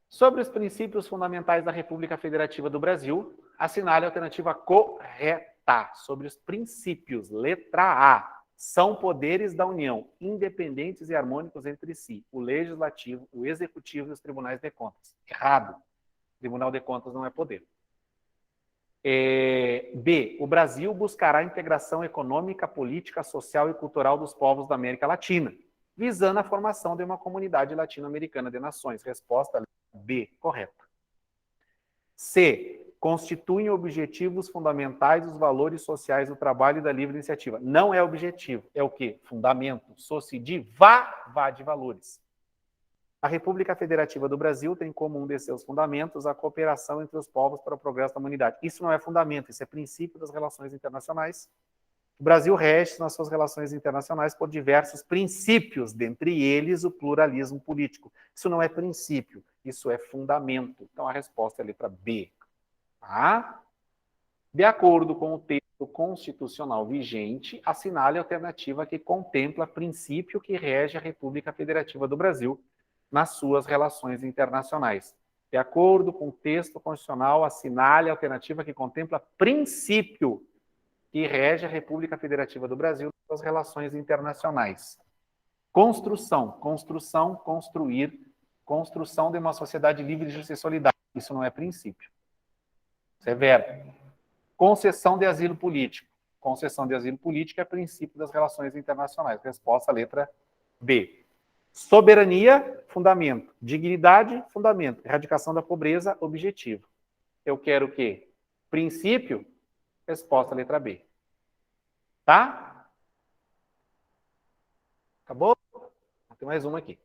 [SPEAKER 1] Sobre os princípios fundamentais da República Federativa do Brasil, assinale a alternativa correta. Sobre os princípios, letra A. São poderes da União, independentes e harmônicos entre si. O Legislativo, o Executivo e os Tribunais de Contas. Errado. O Tribunal de Contas não é poder. B. O Brasil buscará a integração econômica, política, social e cultural dos povos da América Latina, visando a formação de uma comunidade latino-americana de nações. Resposta B, correta. C. Constituem objetivos fundamentais os valores sociais do trabalho e da livre iniciativa. Não é objetivo, é o quê? Fundamento. Socidi, vá de valores. A República Federativa do Brasil tem como um de seus fundamentos a cooperação entre os povos para o progresso da humanidade. Isso não é fundamento, isso é princípio das relações internacionais. O Brasil rege nas suas relações internacionais por diversos princípios, dentre eles o pluralismo político. Isso não é princípio, isso é fundamento. Então a resposta é a letra B. Tá? De acordo com o texto constitucional vigente, assinale a alternativa que contempla princípio que rege a República Federativa do Brasil nas suas relações internacionais. De acordo com o texto constitucional, assinale a alternativa que contempla princípio que rege a República Federativa do Brasil nas suas relações internacionais. Construção, construir, construção de uma sociedade livre, justa e solidária. Isso não é princípio. Isso é verbo. Concessão de asilo político. Concessão de asilo político é princípio das relações internacionais. Resposta, letra B. Soberania, fundamento. Dignidade, fundamento. Erradicação da pobreza, objetivo. Eu quero o quê? Princípio, resposta, letra B. Tá? Acabou? Tem mais uma aqui.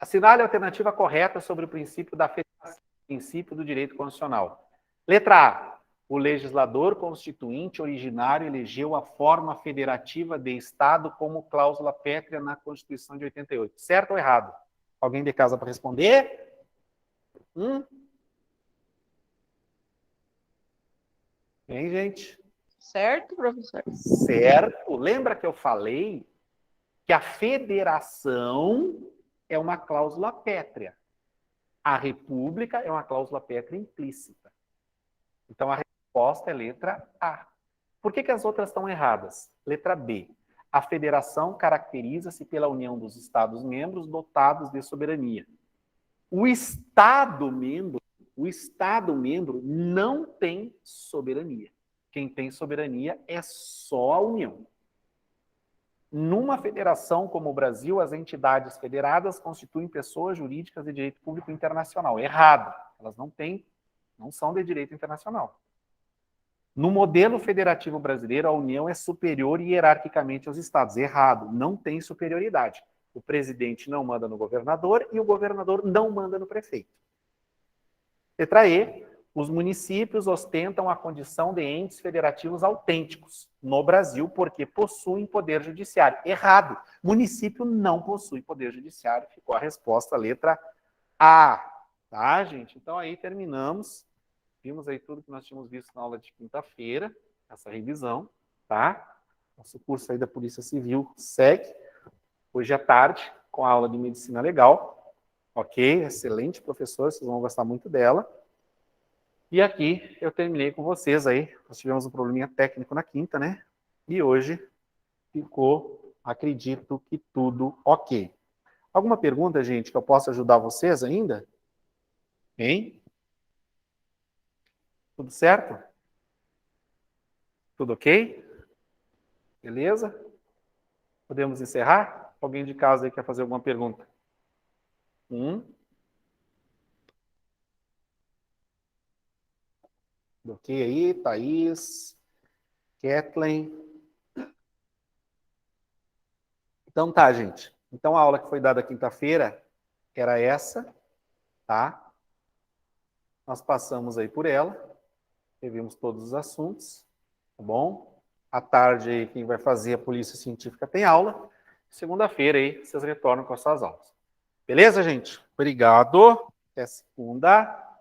[SPEAKER 1] Assinale a alternativa correta sobre o princípio da federação, princípio do direito constitucional. Letra A. O legislador constituinte originário elegeu a forma federativa de Estado como cláusula pétrea na Constituição de 88. Certo ou errado? Alguém de casa para responder? Hein, gente?
[SPEAKER 4] Certo, professor?
[SPEAKER 1] Certo. Lembra que eu falei que a federação é uma cláusula pétrea. A república é uma cláusula pétrea implícita. Então, a resposta é letra A. Por que as outras estão erradas? Letra B. A federação caracteriza-se pela união dos Estados-membros dotados de soberania. O Estado-membro não tem soberania. Quem tem soberania é só a União. Numa federação como o Brasil, as entidades federadas constituem pessoas jurídicas de direito público internacional. Errado. Elas não são de direito internacional. No modelo federativo brasileiro, a União é superior hierarquicamente aos Estados. Errado. Não tem superioridade. O presidente não manda no governador e o governador não manda no prefeito. Letra E. Os municípios ostentam a condição de entes federativos autênticos no Brasil porque possuem poder judiciário. Errado. Município não possui poder judiciário. Ficou a resposta, letra A. Tá, gente? Então aí terminamos. Vimos aí tudo que nós tínhamos visto na aula de quinta-feira, essa revisão, tá? Nosso curso aí da Polícia Civil segue hoje à tarde com a aula de Medicina Legal. Ok? Excelente, professor, vocês vão gostar muito dela. E aqui eu terminei com vocês aí. Nós tivemos um probleminha técnico na quinta, né? E hoje ficou, acredito que tudo ok. Alguma pergunta, gente, que eu possa ajudar vocês ainda? Hein? Tudo certo? Tudo ok? Beleza? Podemos encerrar? Alguém de casa aí quer fazer alguma pergunta? Tudo ok aí? Thaís? Kathleen? Então tá, gente. Então a aula que foi dada quinta-feira era essa, tá? Nós passamos aí por ela, revimos todos os assuntos, tá bom? À tarde aí, quem vai fazer a Polícia Científica tem aula. Segunda-feira aí, vocês retornam com as suas aulas. Beleza, gente? Obrigado. Até segunda.